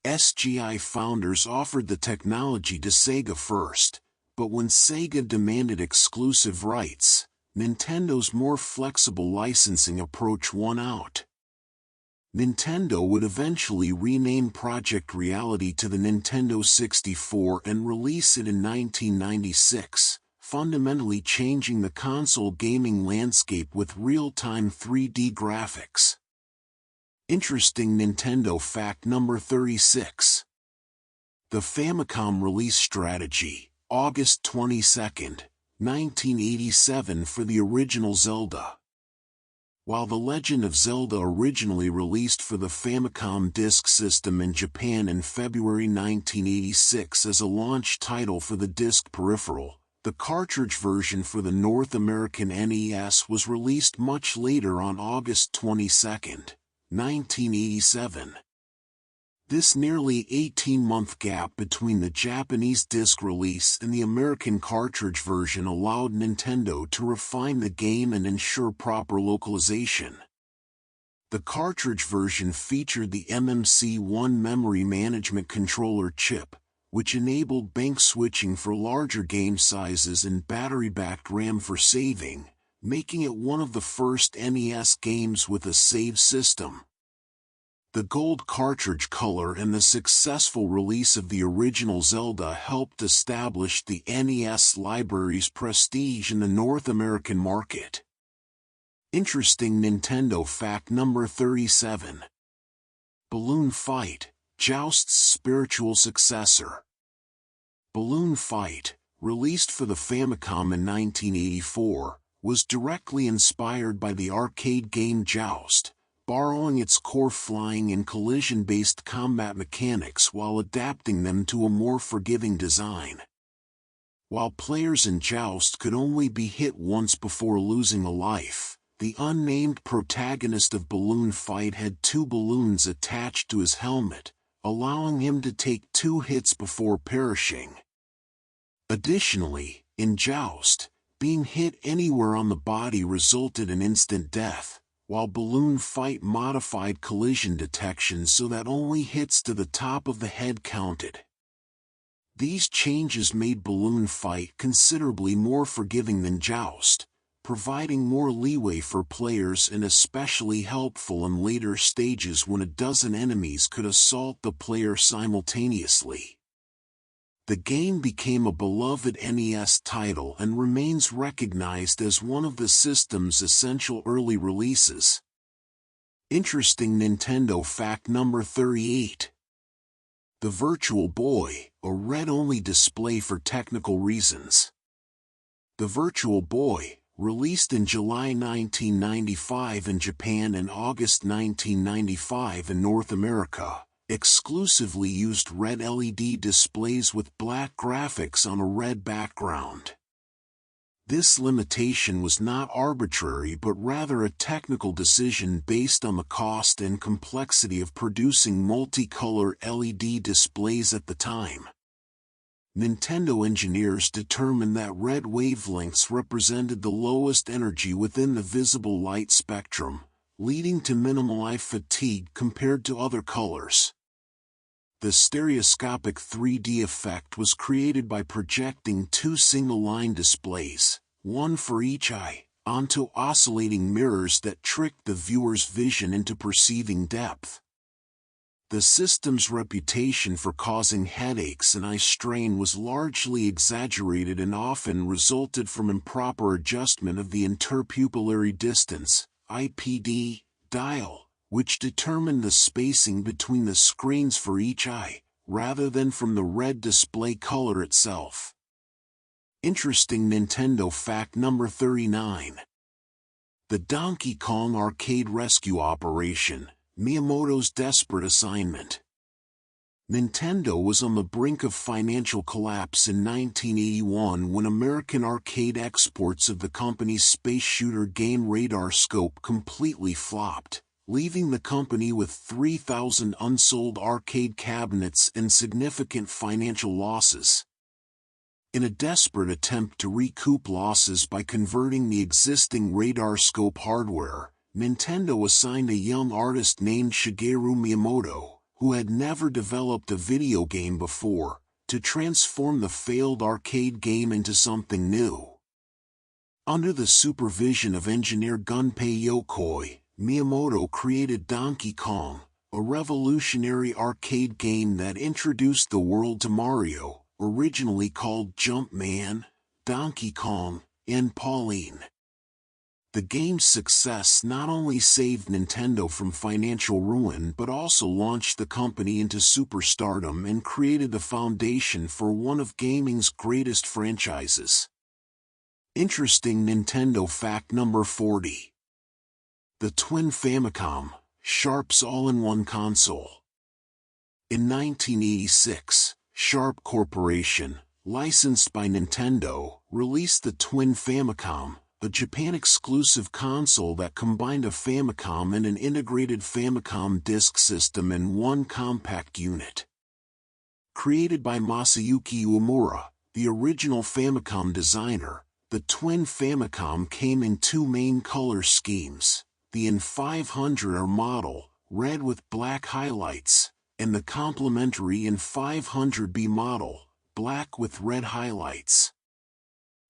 SGI founders offered the technology to Sega first, but when Sega demanded exclusive rights, Nintendo's more flexible licensing approach won out. Nintendo would eventually rename Project Reality to the Nintendo 64 and release it in 1996, fundamentally changing the console gaming landscape with real-time 3D graphics. Interesting Nintendo fact number 36. The Famicom release strategy, August 22, 1987 for the original Zelda. While The Legend of Zelda originally released for the Famicom Disk System in Japan in February 1986 as a launch title for the disc peripheral, the cartridge version for the North American NES was released much later on August 22, 1987. This nearly 18-month gap between the Japanese disc release and the American cartridge version allowed Nintendo to refine the game and ensure proper localization. The cartridge version featured the MMC-1 memory management controller chip, which enabled bank switching for larger game sizes and battery-backed RAM for saving, making it one of the first NES games with a save system. The gold cartridge color and the successful release of the original Zelda helped establish the NES library's prestige in the North American market. Interesting Nintendo fact number 37. Balloon Fight, Joust's spiritual successor. Balloon Fight, released for the Famicom in 1984, was directly inspired by the arcade game Joust, borrowing its core flying and collision-based combat mechanics while adapting them to a more forgiving design. While players in Joust could only be hit once before losing a life, the unnamed protagonist of Balloon Fight had 2 balloons attached to his helmet, allowing him to take 2 hits before perishing. Additionally, in Joust, being hit anywhere on the body resulted in instant death, while Balloon Fight modified collision detection so that only hits to the top of the head counted. These changes made Balloon Fight considerably more forgiving than Joust, providing more leeway for players and especially helpful in later stages when a dozen enemies could assault the player simultaneously. The game became a beloved NES title and remains recognized as one of the system's essential early releases. Interesting Nintendo fact number 38. The Virtual Boy, a read-only display for technical reasons. The Virtual Boy, released in July 1995 in Japan and August 1995 in North America, exclusively used red LED displays with black graphics on a red background. This limitation was not arbitrary but rather a technical decision based on the cost and complexity of producing multicolor LED displays at the time. Nintendo engineers determined that red wavelengths represented the lowest energy within the visible light spectrum, leading to minimal eye fatigue compared to other colors. The stereoscopic 3D effect was created by projecting 2 single-line displays, one for each eye, onto oscillating mirrors that tricked the viewer's vision into perceiving depth. The system's reputation for causing headaches and eye strain was largely exaggerated and often resulted from improper adjustment of the interpupillary distance, IPD, dial, which determined the spacing between the screens for each eye, rather than from the red display color itself. Interesting Nintendo fact number 39. The Donkey Kong arcade rescue operation, Miyamoto's desperate assignment. Nintendo was on the brink of financial collapse in 1981 when American arcade exports of the company's space shooter game Radar Scope completely flopped, leaving the company with 3,000 unsold arcade cabinets and significant financial losses. In a desperate attempt to recoup losses by converting the existing Radar Scope hardware, Nintendo assigned a young artist named Shigeru Miyamoto, who had never developed a video game before, to transform the failed arcade game into something new. Under the supervision of engineer Gunpei Yokoi, Miyamoto created Donkey Kong, a revolutionary arcade game that introduced the world to Mario, originally called Jumpman, Donkey Kong, and Pauline. The game's success not only saved Nintendo from financial ruin but also launched the company into superstardom and created the foundation for one of gaming's greatest franchises. Interesting Nintendo fact number 40. The Twin Famicom, Sharp's all-in-one console. In 1986, Sharp Corporation, licensed by Nintendo, released the Twin Famicom, a Japan-exclusive console that combined a Famicom and an integrated Famicom disk system in one compact unit. Created by Masayuki Uemura, the original Famicom designer, the Twin Famicom came in two main color schemes, the N500R model, red with black highlights, and the complementary N500B model, black with red highlights.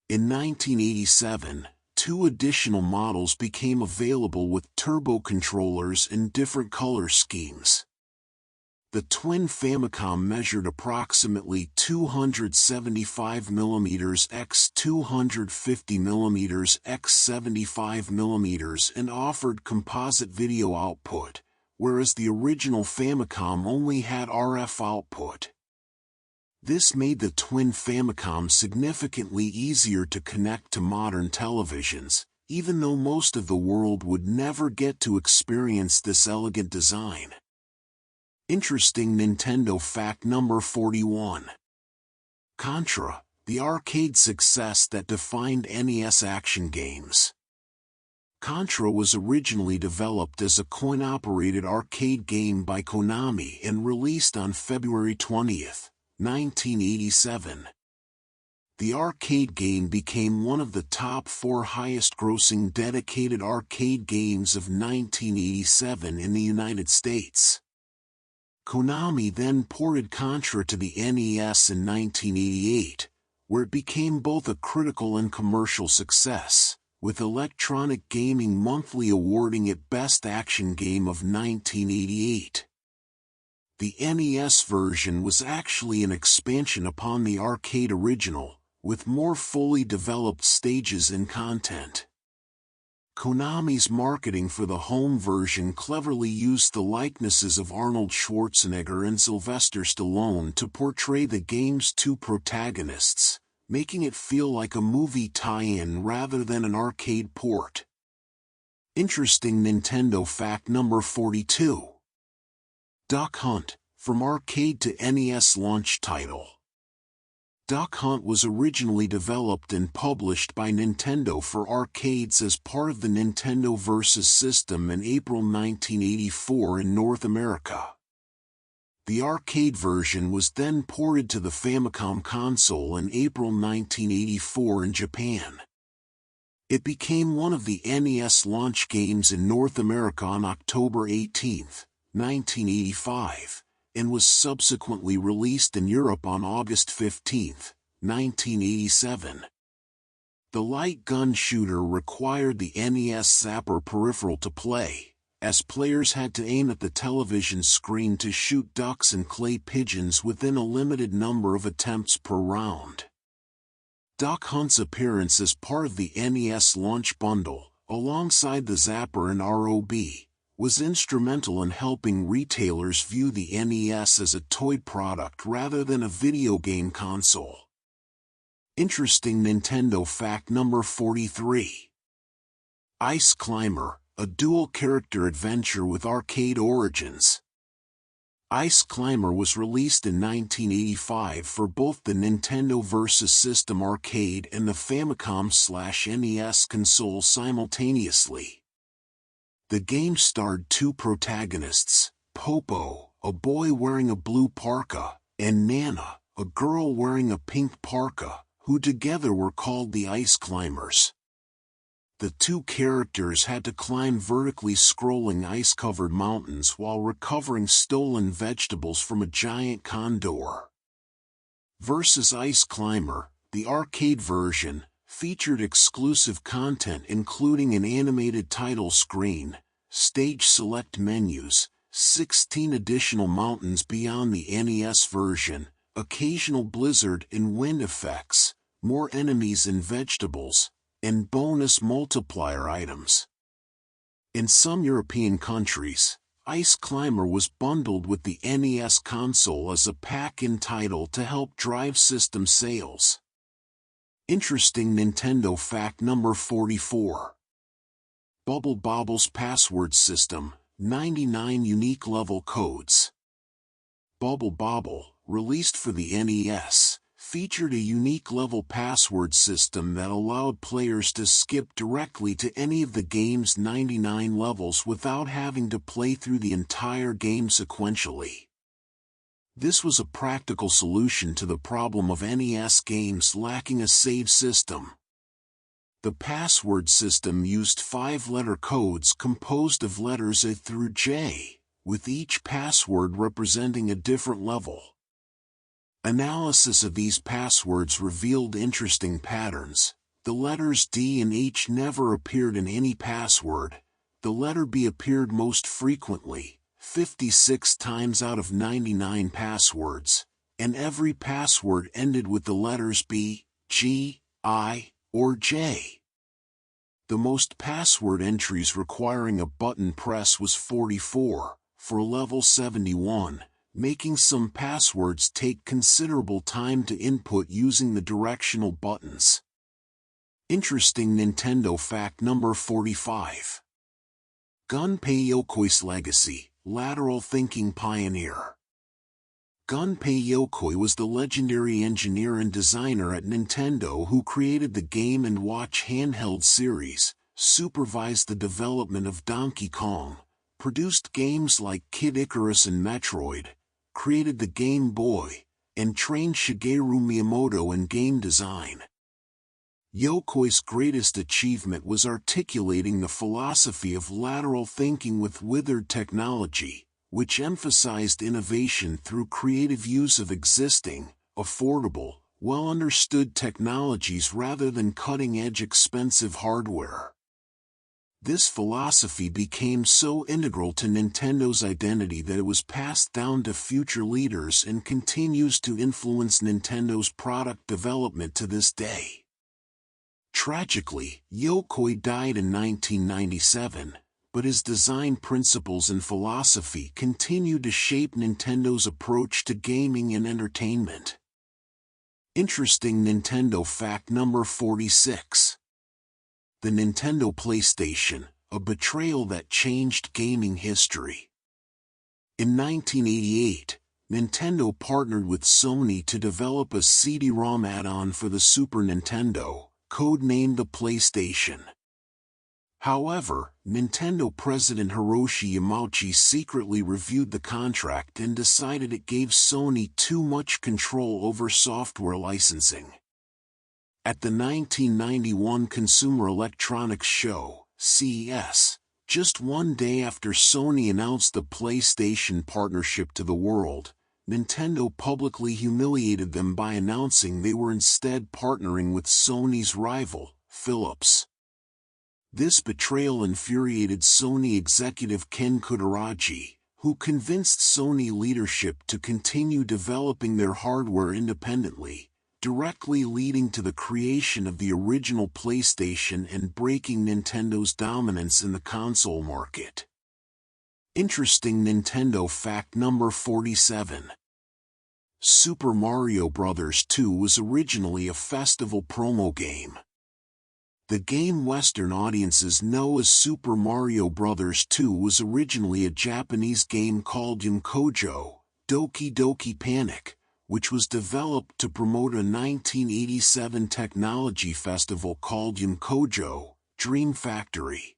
In 1987, two additional models became available with turbo controllers in different color schemes. The Twin Famicom measured approximately 275mm x 250mm x 75mm and offered composite video output, whereas the original Famicom only had RF output. This made the Twin Famicom significantly easier to connect to modern televisions, even though most of the world would never get to experience this elegant design. Interesting Nintendo fact number 41. Contra, the arcade success that defined NES action games. Contra was originally developed as a coin-operated arcade game by Konami and released on February 20, 1987. The arcade game became one of the top 4 highest-grossing dedicated arcade games of 1987 in the United States. Konami then ported Contra to the NES in 1988, where it became both a critical and commercial success, with Electronic Gaming Monthly awarding it Best Action Game of 1988. The NES version was actually an expansion upon the arcade original, with more fully developed stages and content. Konami's marketing for the home version cleverly used the likenesses of Arnold Schwarzenegger and Sylvester Stallone to portray the game's two protagonists, making it feel like a movie tie-in rather than an arcade port. Interesting Nintendo fact number 42. Duck Hunt, from arcade to NES launch title. Duck Hunt was originally developed and published by Nintendo for arcades as part of the Nintendo Versus system in April 1984 in North America. The arcade version was then ported to the Famicom console in April 1984 in Japan. It became one of the NES launch games in North America on October 18, 1985, and was subsequently released in Europe on August 15, 1987. The light gun shooter required the NES Zapper peripheral to play, as players had to aim at the television screen to shoot ducks and clay pigeons within a limited number of attempts per round. Duck Hunt's appearance as part of the NES launch bundle, alongside the Zapper and ROB, was instrumental in helping retailers view the NES as a toy product rather than a video game console. Interesting Nintendo fact number 43. Ice Climber, a dual-character adventure with arcade origins. Ice Climber was released in 1985 for both the Nintendo Versus System Arcade and the Famicom/NES console simultaneously. The game starred two protagonists, Popo, a boy wearing a blue parka, and Nana, a girl wearing a pink parka, who together were called the Ice Climbers. The two characters had to climb vertically scrolling ice-covered mountains while recovering stolen vegetables from a giant condor. Versus Ice Climber, the arcade version, featured exclusive content including an animated title screen, stage select menus, 16 additional mountains beyond the NES version, occasional blizzard and wind effects, more enemies and vegetables, and bonus multiplier items. In some European countries, Ice Climber was bundled with the NES console as a pack-in title to help drive system sales. Interesting Nintendo fact number 44. Bubble Bobble's password system, 99 unique level codes. Bubble Bobble, released for the NES, featured a unique level password system that allowed players to skip directly to any of the game's 99 levels without having to play through the entire game sequentially. This was a practical solution to the problem of NES games lacking a save system. The password system used 5-letter codes composed of letters A through J, with each password representing a different level. Analysis of these passwords revealed interesting patterns. The letters D and H never appeared in any password. The letter B appeared most frequently, 56 times out of 99 passwords, and every password ended with the letters B, G, I, or J. The most password entries requiring a button press was 44, for level 71. Making some passwords take considerable time to input using the directional buttons. Interesting Nintendo fact number 45. Gunpei Yokoi's legacy, lateral thinking pioneer. Gunpei Yokoi was the legendary engineer and designer at Nintendo who created the Game & Watch handheld series, supervised the development of Donkey Kong, produced games like Kid Icarus and Metroid, created the Game Boy, and trained Shigeru Miyamoto in game design. Yokoi's greatest achievement was articulating the philosophy of lateral thinking with withered technology, which emphasized innovation through creative use of existing, affordable, well-understood technologies rather than cutting-edge expensive hardware. This philosophy became so integral to Nintendo's identity that it was passed down to future leaders and continues to influence Nintendo's product development to this day. Tragically, Yokoi died in 1997, but his design principles and philosophy continue to shape Nintendo's approach to gaming and entertainment. Interesting Nintendo fact number 46. The Nintendo PlayStation, a betrayal that changed gaming history. In 1988, Nintendo partnered with Sony to develop a CD-ROM add-on for the Super Nintendo, codenamed the PlayStation. However, Nintendo president Hiroshi Yamauchi secretly reviewed the contract and decided it gave Sony too much control over software licensing. At the 1991 Consumer Electronics Show, CES, just one day after Sony announced the PlayStation partnership to the world, Nintendo publicly humiliated them by announcing they were instead partnering with Sony's rival, Philips. This betrayal infuriated Sony executive Ken Kutaragi, who convinced Sony leadership to continue developing their hardware independently, directly leading to the creation of the original PlayStation and breaking Nintendo's dominance in the console market. Interesting Nintendo fact number 47. Super Mario Bros. 2 was originally a festival promo game. The game Western audiences know as Super Mario Bros. 2 was originally a Japanese game called Yunkojo, Doki Doki Panic, which was developed to promote a 1987 technology festival called Yunkojo, Dream Factory.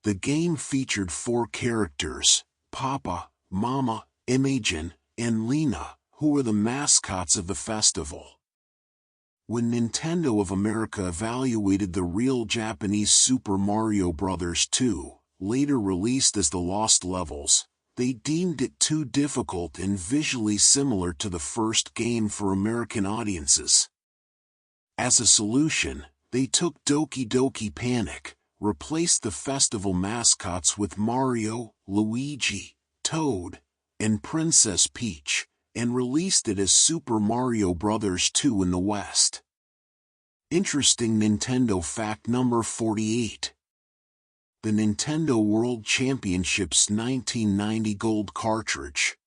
The game featured 4 characters, Papa, Mama, Imogen, and Lena, who were the mascots of the festival. When Nintendo of America evaluated the real Japanese Super Mario Bros. 2, later released as The Lost Levels, they deemed it too difficult and visually similar to the first game for American audiences. As a solution, they took Doki Doki Panic, replaced the festival mascots with Mario, Luigi, Toad, and Princess Peach, and released it as Super Mario Bros. 2 in the West. Interesting Nintendo fact number 48. The Nintendo World Championships 1990 Gold Cartridge.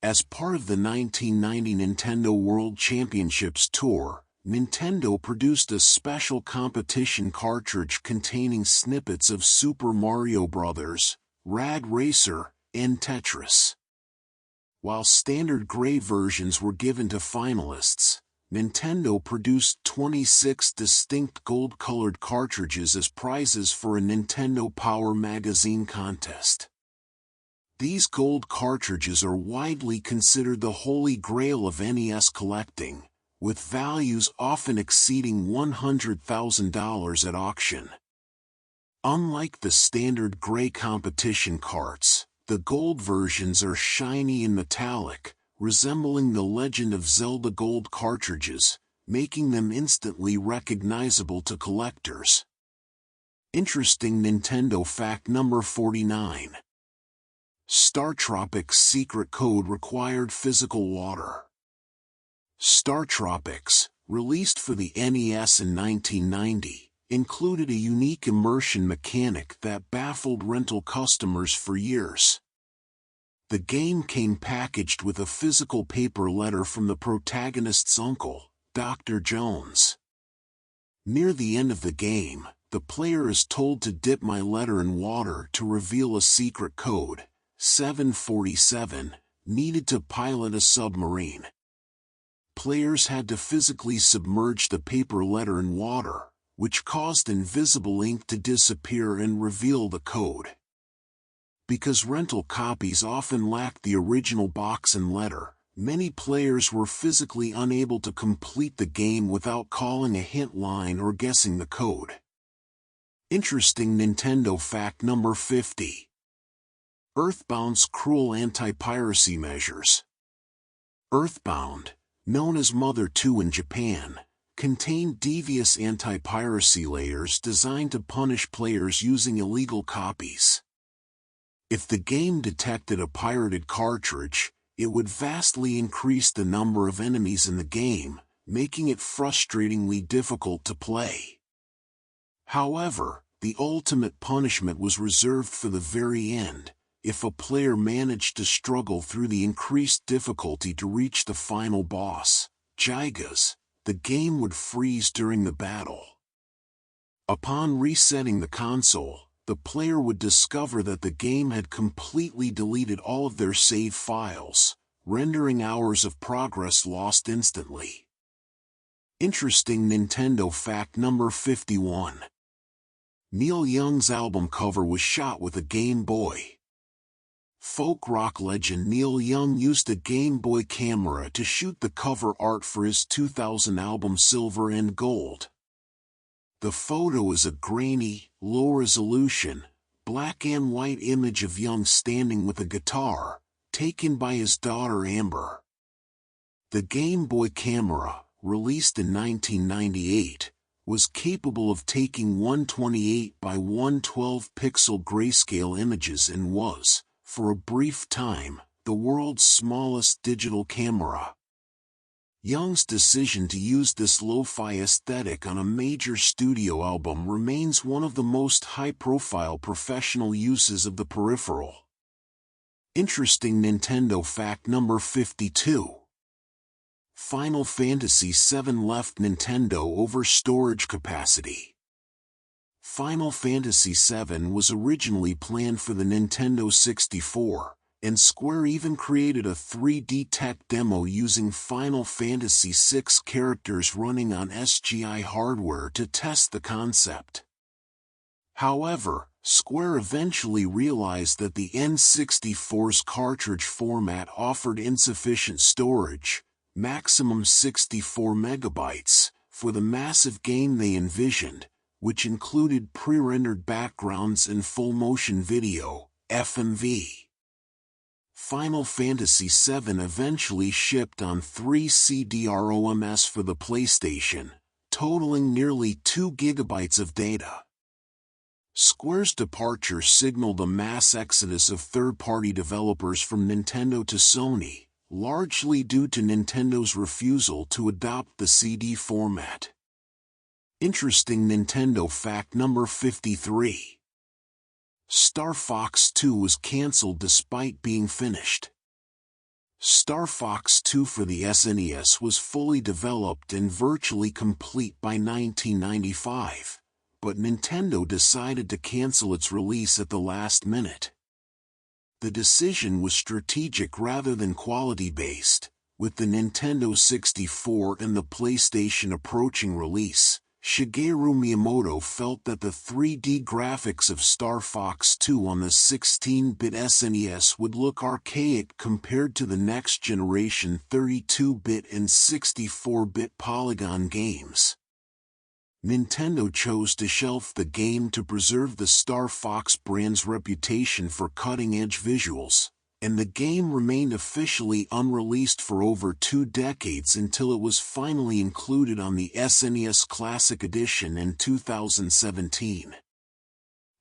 As part of the 1990 Nintendo World Championships Tour, Nintendo produced a special competition cartridge containing snippets of Super Mario Bros., Rad Racer, and Tetris. While standard gray versions were given to finalists, Nintendo produced 26 distinct gold-colored cartridges as prizes for a Nintendo Power Magazine contest. These gold cartridges are widely considered the holy grail of NES collecting, with values often exceeding $100,000 at auction. Unlike the standard gray competition carts, the gold versions are shiny and metallic, resembling the Legend of Zelda gold cartridges, making them instantly recognizable to collectors. Interesting Nintendo fact number 49. Star Tropics secret code required physical water. Star Tropics, released for the NES in 1990, included a unique immersion mechanic that baffled rental customers for years. The game came packaged with a physical paper letter from the protagonist's uncle, Dr. Jones. Near the end of the game, the player is told to dip my letter in water to reveal a secret code, 747, needed to pilot a submarine. Players had to physically submerge the paper letter in water, which caused invisible ink to disappear and reveal the code. Because rental copies often lacked the original box and letter, many players were physically unable to complete the game without calling a hint line or guessing the code. Interesting Nintendo fact number 50. Earthbound's cruel anti-piracy measures. Earthbound, known as Mother 2 in Japan, contained devious anti-piracy layers designed to punish players using illegal copies. If the game detected a pirated cartridge, it would vastly increase the number of enemies in the game, making it frustratingly difficult to play. However, the ultimate punishment was reserved for the very end. If a player managed to struggle through the increased difficulty to reach the final boss, Gigas, the game would freeze during the battle. Upon resetting the console, the player would discover that the game had completely deleted all of their save files, rendering hours of progress lost instantly. Interesting Nintendo fact number 51. Neil Young's album cover was shot with a Game Boy. Folk rock legend Neil Young used a Game Boy camera to shoot the cover art for his 2000 album Silver and Gold. The photo is a grainy, low-resolution, black and white image of Young standing with a guitar, taken by his daughter Amber. The Game Boy camera, released in 1998, was capable of taking 128 by 112 pixel grayscale images and was, for a brief time, the world's smallest digital camera. Young's decision to use this lo-fi aesthetic on a major studio album remains one of the most high-profile professional uses of the peripheral. Interesting Nintendo fact number 52. Final Fantasy VII left Nintendo over storage capacity. Final Fantasy VII was originally planned for the Nintendo 64, and Square even created a 3D tech demo using Final Fantasy VI characters running on SGI hardware to test the concept. However, Square eventually realized that the N64's cartridge format offered insufficient storage, maximum 64 megabytes, for the massive game they envisioned, which included pre-rendered backgrounds and full-motion video, FMV. Final Fantasy VII eventually shipped on 3 CD-ROMs for the PlayStation, totaling nearly 2 gigabytes of data. Square's departure signaled a mass exodus of third-party developers from Nintendo to Sony, largely due to Nintendo's refusal to adopt the CD format. Interesting Nintendo fact number 53. Star Fox 2 was cancelled despite being finished. Star Fox 2 for the SNES was fully developed and virtually complete by 1995, but Nintendo decided to cancel its release at the last minute. The decision was strategic rather than quality-based. With the Nintendo 64 and the PlayStation approaching release, Shigeru Miyamoto felt that the 3D graphics of Star Fox 2 on the 16-bit SNES would look archaic compared to the next-generation 32-bit and 64-bit polygon games. Nintendo chose to shelf the game to preserve the Star Fox brand's reputation for cutting-edge visuals, and the game remained officially unreleased for over 2 decades until it was finally included on the SNES Classic Edition in 2017.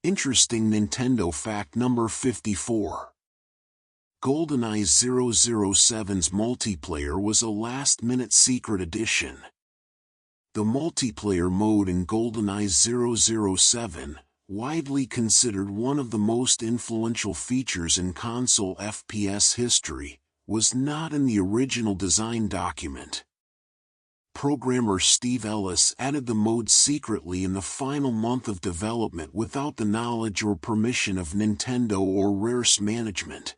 Interesting Nintendo fact number 54. GoldenEye 007's multiplayer was a last-minute secret addition. The multiplayer mode in GoldenEye 007, widely considered one of the most influential features in console FPS history, was not in the original design document. Programmer Steve Ellis added the mode secretly in the final month of development without the knowledge or permission of Nintendo or Rare's management.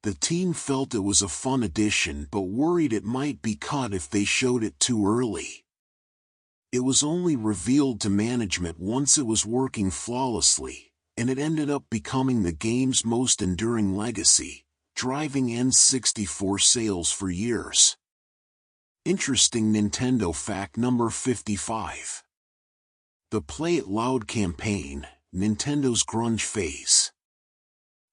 The team felt it was a fun addition but worried it might be cut if they showed it too early. It was only revealed to management once it was working flawlessly, and it ended up becoming the game's most enduring legacy, driving N64 sales for years. Interesting Nintendo fact number 55. The Play It Loud campaign, Nintendo's grunge phase.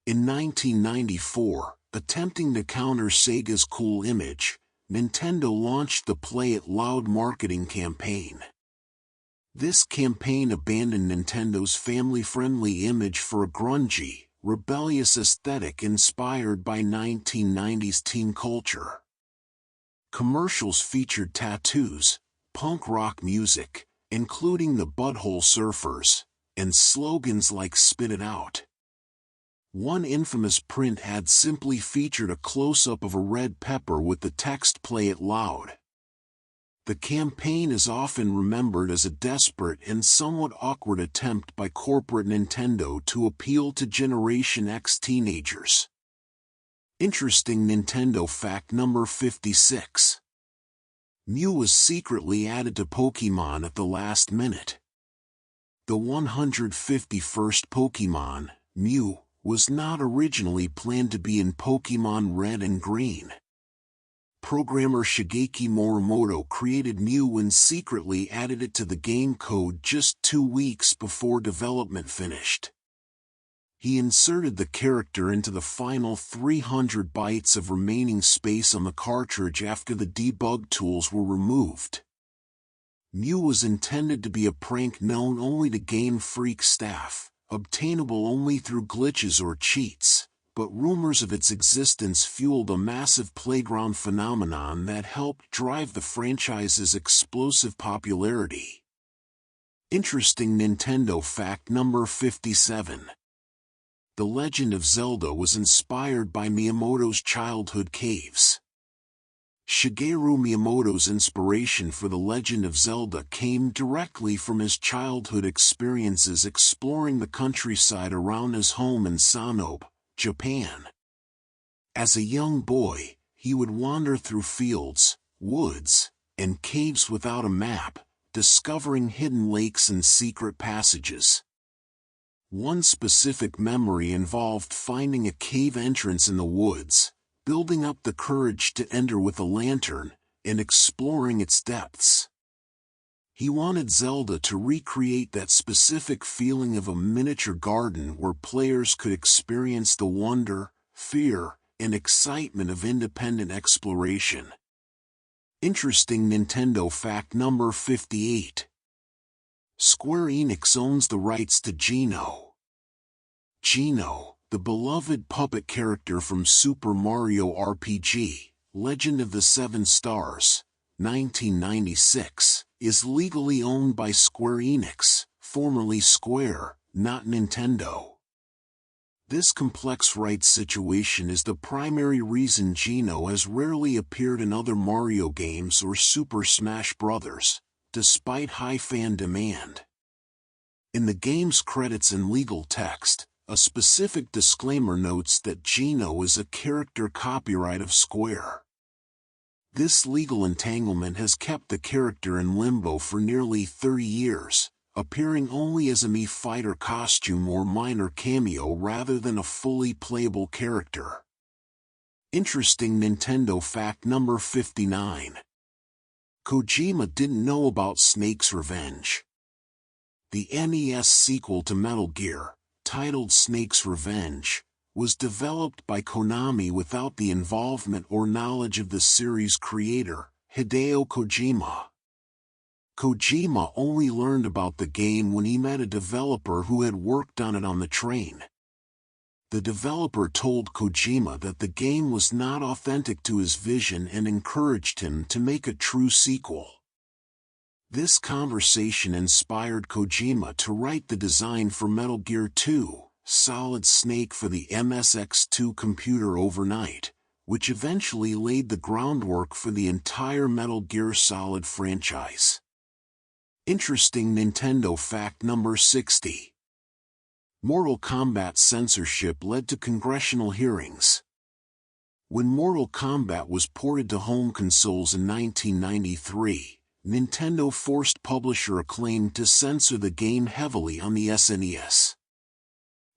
In 1994, attempting to counter Sega's cool image, Nintendo launched the Play It Loud marketing campaign. This campaign abandoned Nintendo's family-friendly image for a grungy, rebellious aesthetic inspired by 1990s teen culture. Commercials featured tattoos, punk rock music, including the Butthole Surfers, and slogans like "Spit It Out." One infamous print ad simply featured a close-up of a red pepper with the text "Play It Loud." The campaign is often remembered as a desperate and somewhat awkward attempt by corporate Nintendo to appeal to Generation X teenagers. Interesting Nintendo fact number 56. Mew was secretly added to Pokémon at the last minute. The 151st Pokémon, Mew, was not originally planned to be in Pokémon Red and Green. Programmer Shigeki Morimoto created Mew and secretly added it to the game code just 2 weeks before development finished. He inserted the character into the final 300 bytes of remaining space on the cartridge after the debug tools were removed. Mew was intended to be a prank known only to Game Freak staff, obtainable only through glitches or cheats, but rumors of its existence fueled a massive playground phenomenon that helped drive the franchise's explosive popularity. Interesting Nintendo fact number 57. The Legend of Zelda was inspired by Miyamoto's childhood caves. Shigeru Miyamoto's inspiration for The Legend of Zelda came directly from his childhood experiences exploring the countryside around his home in Sanobe, Japan. As a young boy, he would wander through fields, woods, and caves without a map, discovering hidden lakes and secret passages. One specific memory involved finding a cave entrance in the woods, building up the courage to enter with a lantern, and exploring its depths. He wanted Zelda to recreate that specific feeling of a miniature garden where players could experience the wonder, fear, and excitement of independent exploration. Interesting Nintendo fact number 58. Square Enix owns the rights to Geno. Geno, the beloved puppet character from Super Mario RPG, Legend of the Seven Stars, 1996, is legally owned by Square Enix, formerly Square, not Nintendo. This complex rights situation is the primary reason Geno has rarely appeared in other Mario games or Super Smash Bros., despite high fan demand. In the game's credits and legal text, a specific disclaimer notes that Geno is a character copyright of Square. This legal entanglement has kept the character in limbo for nearly 30 years, appearing only as a Mii fighter costume or minor cameo rather than a fully playable character. Interesting Nintendo fact number 59. Kojima didn't know about Snake's Revenge. The NES sequel to Metal Gear, titled Snake's Revenge, was developed by Konami without the involvement or knowledge of the series' creator, Hideo Kojima. Kojima only learned about the game when he met a developer who had worked on it on the train. The developer told Kojima that the game was not authentic to his vision and encouraged him to make a true sequel. This conversation inspired Kojima to write the design for Metal Gear 2, Solid Snake for the MSX2 computer overnight, which eventually laid the groundwork for the entire Metal Gear Solid franchise. Interesting Nintendo fact number 60. Mortal Kombat censorship led to congressional hearings. When Mortal Kombat was ported to home consoles in 1993, Nintendo forced publisher Acclaim to censor the game heavily on the SNES.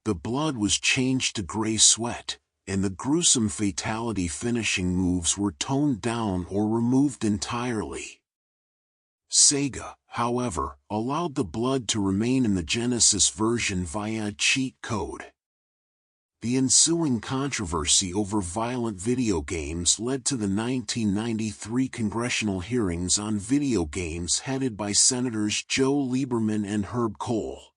The blood was changed to gray sweat, and the gruesome fatality finishing moves were toned down or removed entirely. Sega, however, allowed the blood to remain in the Genesis version via a cheat code. The ensuing controversy over violent video games led to the 1993 congressional hearings on video games headed by Senators Joe Lieberman and Herb Kohl.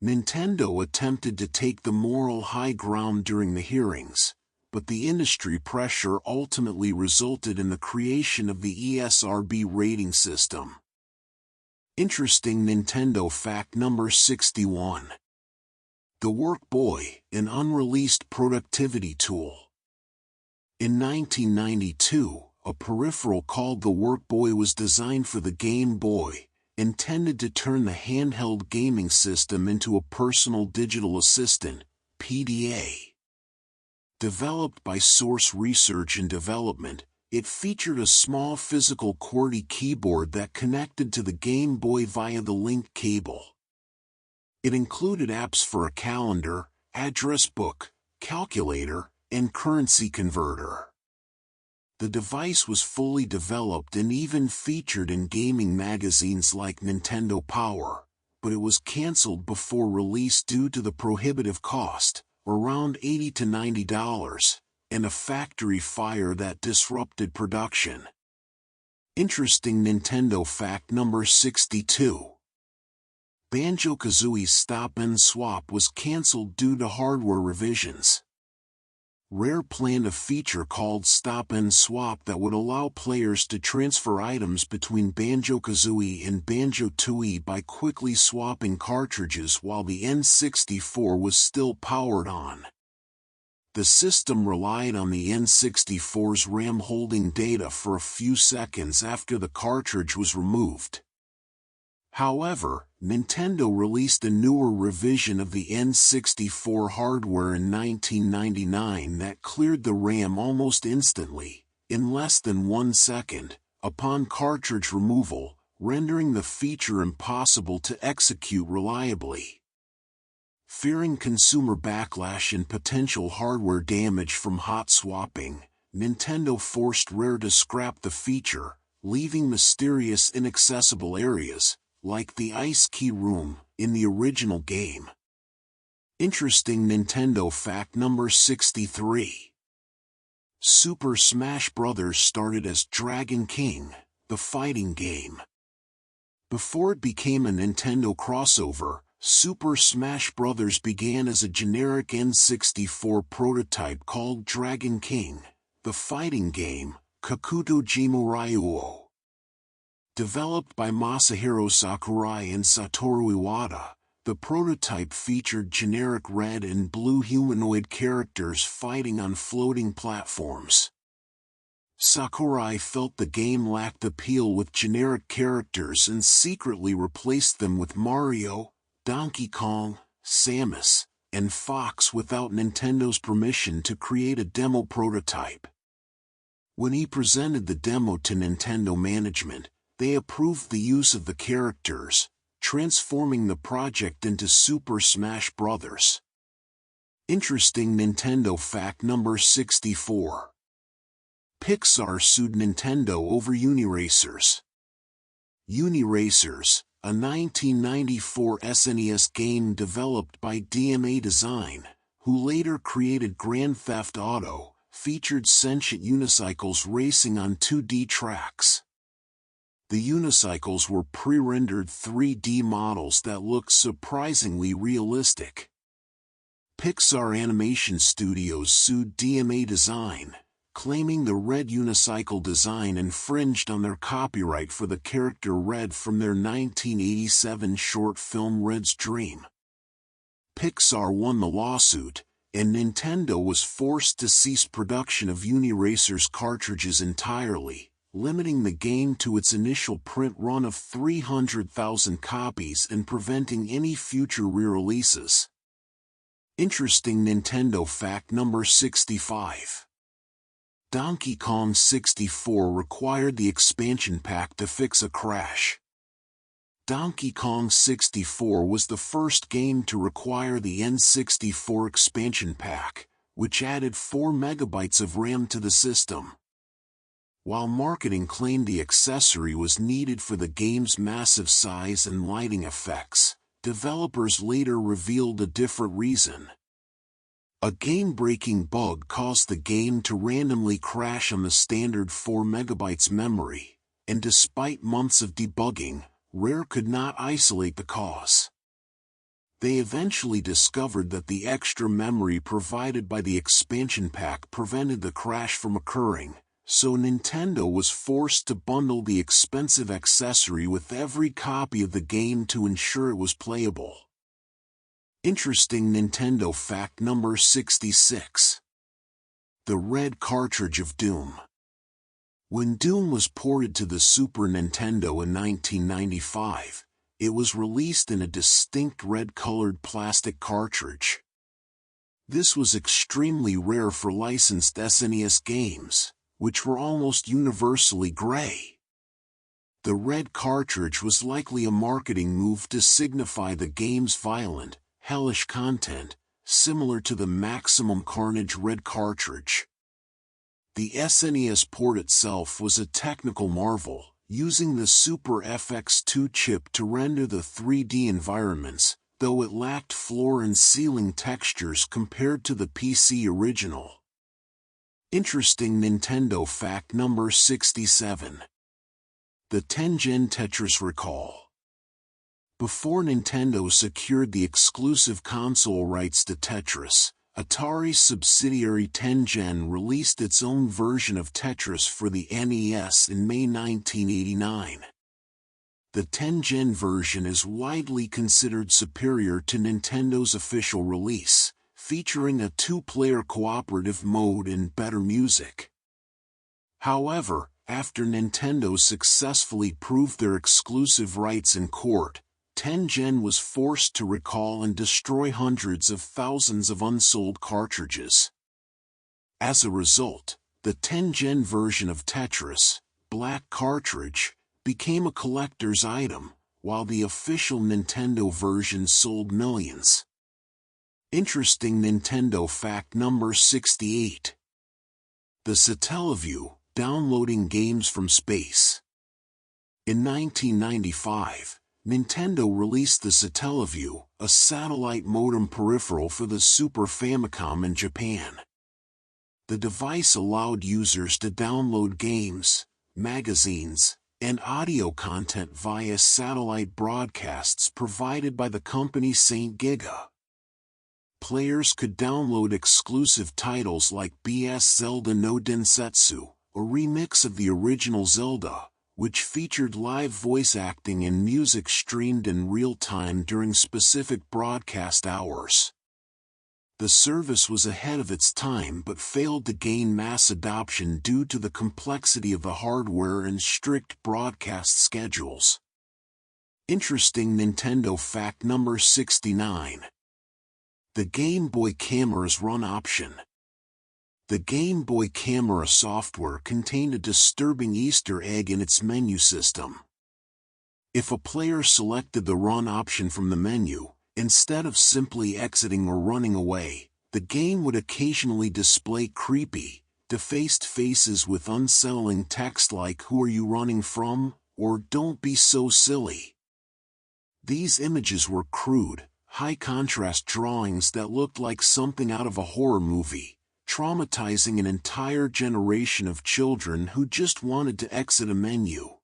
Nintendo attempted to take the moral high ground during the hearings, but the industry pressure ultimately resulted in the creation of the ESRB rating system. Interesting Nintendo fact number 61. The Work Boy, an unreleased productivity tool. In 1992, a peripheral called the Work Boy was designed for the Game Boy, intended to turn the handheld gaming system into a personal digital assistant, PDA. Developed by Source Research and Development, it featured a small physical QWERTY keyboard that connected to the Game Boy via the link cable. It included apps for a calendar, address book, calculator, and currency converter. The device was fully developed and even featured in gaming magazines like Nintendo Power, but it was cancelled before release due to the prohibitive cost, around $80 to $90, and a factory fire that disrupted production. Interesting Nintendo fact number 62. Banjo-Kazooie's Stop and Swap was cancelled due to hardware revisions. Rare planned a feature called Stop and Swap that would allow players to transfer items between Banjo-Kazooie and Banjo-Tooie by quickly swapping cartridges while the N64 was still powered on. The system relied on the N64's RAM holding data for a few seconds after the cartridge was removed. However, Nintendo released a newer revision of the N64 hardware in 1999 that cleared the RAM almost instantly, in less than 1 second, upon cartridge removal, rendering the feature impossible to execute reliably. Fearing consumer backlash and potential hardware damage from hot swapping, Nintendo forced Rare to scrap the feature, leaving mysterious inaccessible areas, like the Ice Key Room, in the original game. Interesting Nintendo fact number 63. Super Smash Bros. Started as Dragon King, the fighting game. Before it became a Nintendo crossover, Super Smash Bros. Began as a generic N64 prototype called Dragon King, the fighting game, Kakuto Jimu Ryuo. Developed by Masahiro Sakurai and Satoru Iwata, the prototype featured generic red and blue humanoid characters fighting on floating platforms. Sakurai felt the game lacked appeal with generic characters and secretly replaced them with Mario, Donkey Kong, Samus, and Fox without Nintendo's permission to create a demo prototype. When he presented the demo to Nintendo management, they approved the use of the characters, transforming the project into Super Smash Bros. Interesting Nintendo fact number 64. Pixar sued Nintendo over Uniracers. Uniracers, a 1994 SNES game developed by DMA Design, who later created Grand Theft Auto, featured sentient unicycles racing on 2D tracks. The unicycles were pre-rendered 3D models that looked surprisingly realistic. Pixar Animation Studios sued DMA Design, claiming the Red unicycle design infringed on their copyright for the character Red from their 1987 short film Red's Dream. Pixar won the lawsuit, and Nintendo was forced to cease production of Uniracers cartridges entirely, limiting the game to its initial print run of 300,000 copies and preventing any future re-releases. Interesting Nintendo fact number 65. Donkey Kong 64 required the expansion pack to fix a crash. Donkey Kong 64 was the first game to require the N64 expansion pack, which added 4 MB of RAM to the system. While marketing claimed the accessory was needed for the game's massive size and lighting effects, developers later revealed a different reason. A game-breaking bug caused the game to randomly crash on the standard 4 MB memory, and despite months of debugging, Rare could not isolate the cause. They eventually discovered that the extra memory provided by the expansion pack prevented the crash from occurring, so Nintendo was forced to bundle the expensive accessory with every copy of the game to ensure it was playable. Interesting Nintendo fact number 66. The Red cartridge of Doom. When Doom was ported to the Super Nintendo in 1995, it was released in a distinct red-colored plastic cartridge. This was extremely rare for licensed SNES games, which were almost universally gray. The red cartridge was likely a marketing move to signify the game's violent, hellish content, similar to the Maximum Carnage red cartridge. The SNES port itself was a technical marvel, using the Super FX2 chip to render the 3D environments, though it lacked floor and ceiling textures compared to the PC original. Interesting Nintendo fact number 67. The Tengen Tetris Recall. Before Nintendo secured the exclusive console rights to Tetris, Atari's subsidiary Tengen released its own version of Tetris for the NES in May 1989. The Tengen version is widely considered superior to Nintendo's official release, featuring a two-player cooperative mode and better music. However, after Nintendo successfully proved their exclusive rights in court, Tengen was forced to recall and destroy hundreds of thousands of unsold cartridges. As a result, the Tengen version of Tetris, Black Cartridge, became a collector's item, while the official Nintendo version sold millions. Interesting Nintendo fact number 68. The Satellaview, downloading games from space. In 1995, Nintendo released the Satellaview, a satellite modem peripheral for the Super Famicom in Japan. The device allowed users to download games, magazines, and audio content via satellite broadcasts provided by the company Saint Giga. Players could download exclusive titles like BS Zelda no Densetsu, a remix of the original Zelda, which featured live voice acting and music streamed in real time during specific broadcast hours. The service was ahead of its time but failed to gain mass adoption due to the complexity of the hardware and strict broadcast schedules. Interesting Nintendo fact number 69. The Game Boy Camera's run option. The Game Boy Camera software contained a disturbing Easter egg in its menu system. If a player selected the run option from the menu, instead of simply exiting or running away, the game would occasionally display creepy, defaced faces with unsettling text like "Who are you running from?" or "Don't be so silly." These images were crude, high-contrast drawings that looked like something out of a horror movie, traumatizing an entire generation of children who just wanted to exit a menu.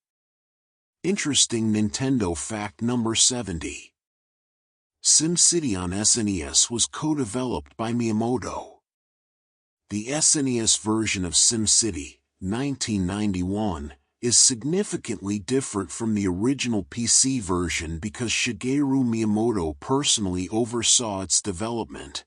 Interesting Nintendo fact number 70. SimCity on SNES was co-developed by Miyamoto. The SNES version of SimCity, 1991, is significantly different from the original PC version because Shigeru Miyamoto personally oversaw its development.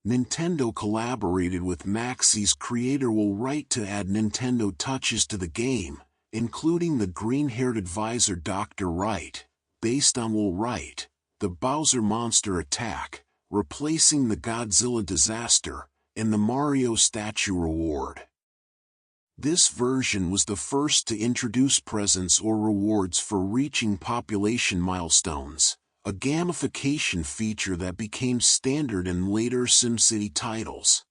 Nintendo collaborated with Maxis creator Will Wright to add Nintendo touches to the game, including the green-haired advisor Dr. Wright, based on Will Wright, the Bowser monster attack, replacing the Godzilla disaster, and the Mario statue reward. This version was the first to introduce presents or rewards for reaching population milestones, a gamification feature that became standard in later SimCity titles.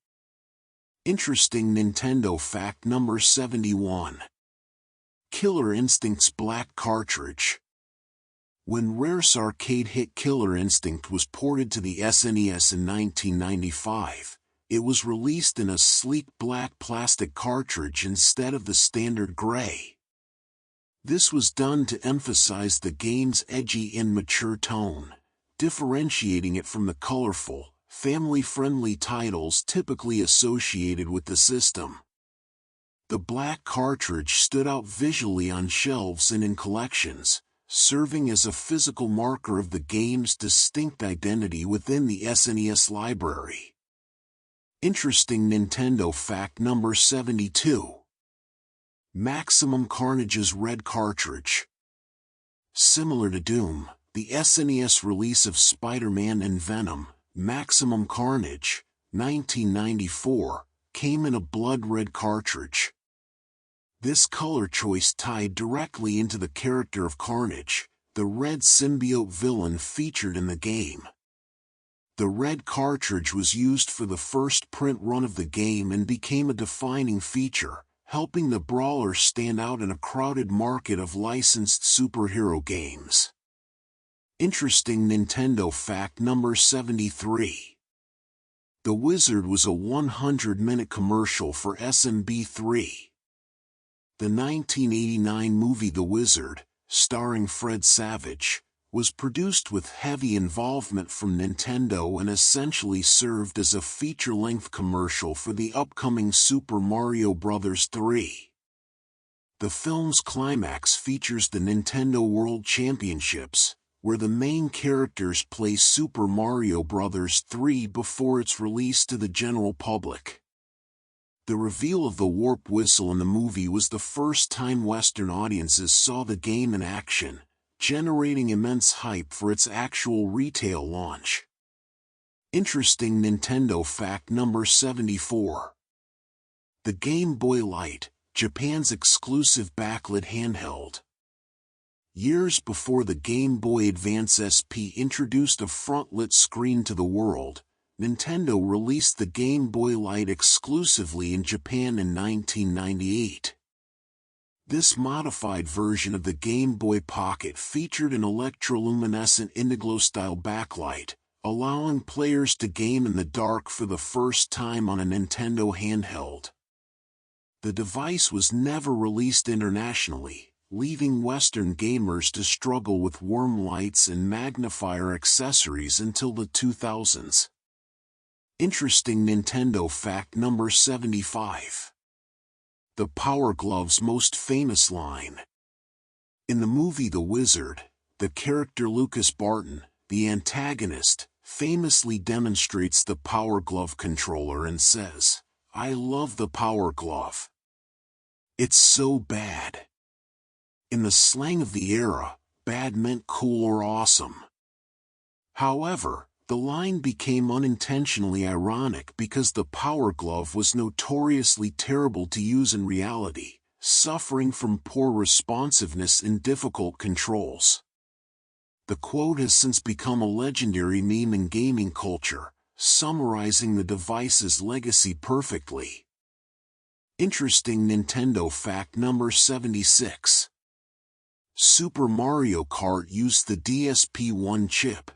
Interesting Nintendo fact number 71. Killer Instinct's Black Cartridge. When Rare's arcade hit Killer Instinct was ported to the SNES in 1995, it was released in a sleek black plastic cartridge instead of the standard gray. This was done to emphasize the game's edgy and mature tone, differentiating it from the colorful, family-friendly titles typically associated with the system. The black cartridge stood out visually on shelves and in collections, serving as a physical marker of the game's distinct identity within the SNES library. Interesting Nintendo fact number 72. Maximum Carnage's red cartridge. Similar to Doom, the SNES release of Spider-Man and Venom, Maximum Carnage, 1994, came in a blood-red cartridge. This color choice tied directly into the character of Carnage, the red symbiote villain featured in the game. The red cartridge was used for the first print run of the game and became a defining feature, helping the brawler stand out in a crowded market of licensed superhero games. Interesting Nintendo fact number 73. The Wizard was a 100-minute commercial for SMB3. The 1989 movie The Wizard, starring Fred Savage, was produced with heavy involvement from Nintendo and essentially served as a feature-length commercial for the upcoming Super Mario Bros. 3. The film's climax features the Nintendo World Championships, where the main characters play Super Mario Bros. 3 before its release to the general public. The reveal of the warp whistle in the movie was the first time Western audiences saw the game in action, generating immense hype for its actual retail launch. Interesting Nintendo fact number 74. The Game Boy Light, Japan's exclusive backlit handheld. Years before the Game Boy Advance SP introduced a front-lit screen to the world, Nintendo released the Game Boy Light exclusively in Japan in 1998. This modified version of the Game Boy Pocket featured an electroluminescent indigo-style backlight, allowing players to game in the dark for the first time on a Nintendo handheld. The device was never released internationally, leaving Western gamers to struggle with worm lights and magnifier accessories until the 2000s. Interesting Nintendo fact number 75. The Power Glove's most famous line. In the movie The Wizard, the character Lucas Barton, the antagonist, famously demonstrates the Power Glove controller and says, "I love the Power Glove. It's so bad." In the slang of the era, bad meant cool or awesome. However, the line became unintentionally ironic because the Power Glove was notoriously terrible to use in reality, suffering from poor responsiveness and difficult controls. The quote has since become a legendary meme in gaming culture, summarizing the device's legacy perfectly. Interesting Nintendo fact number 76. Super Mario Kart used the DSP-1 chip.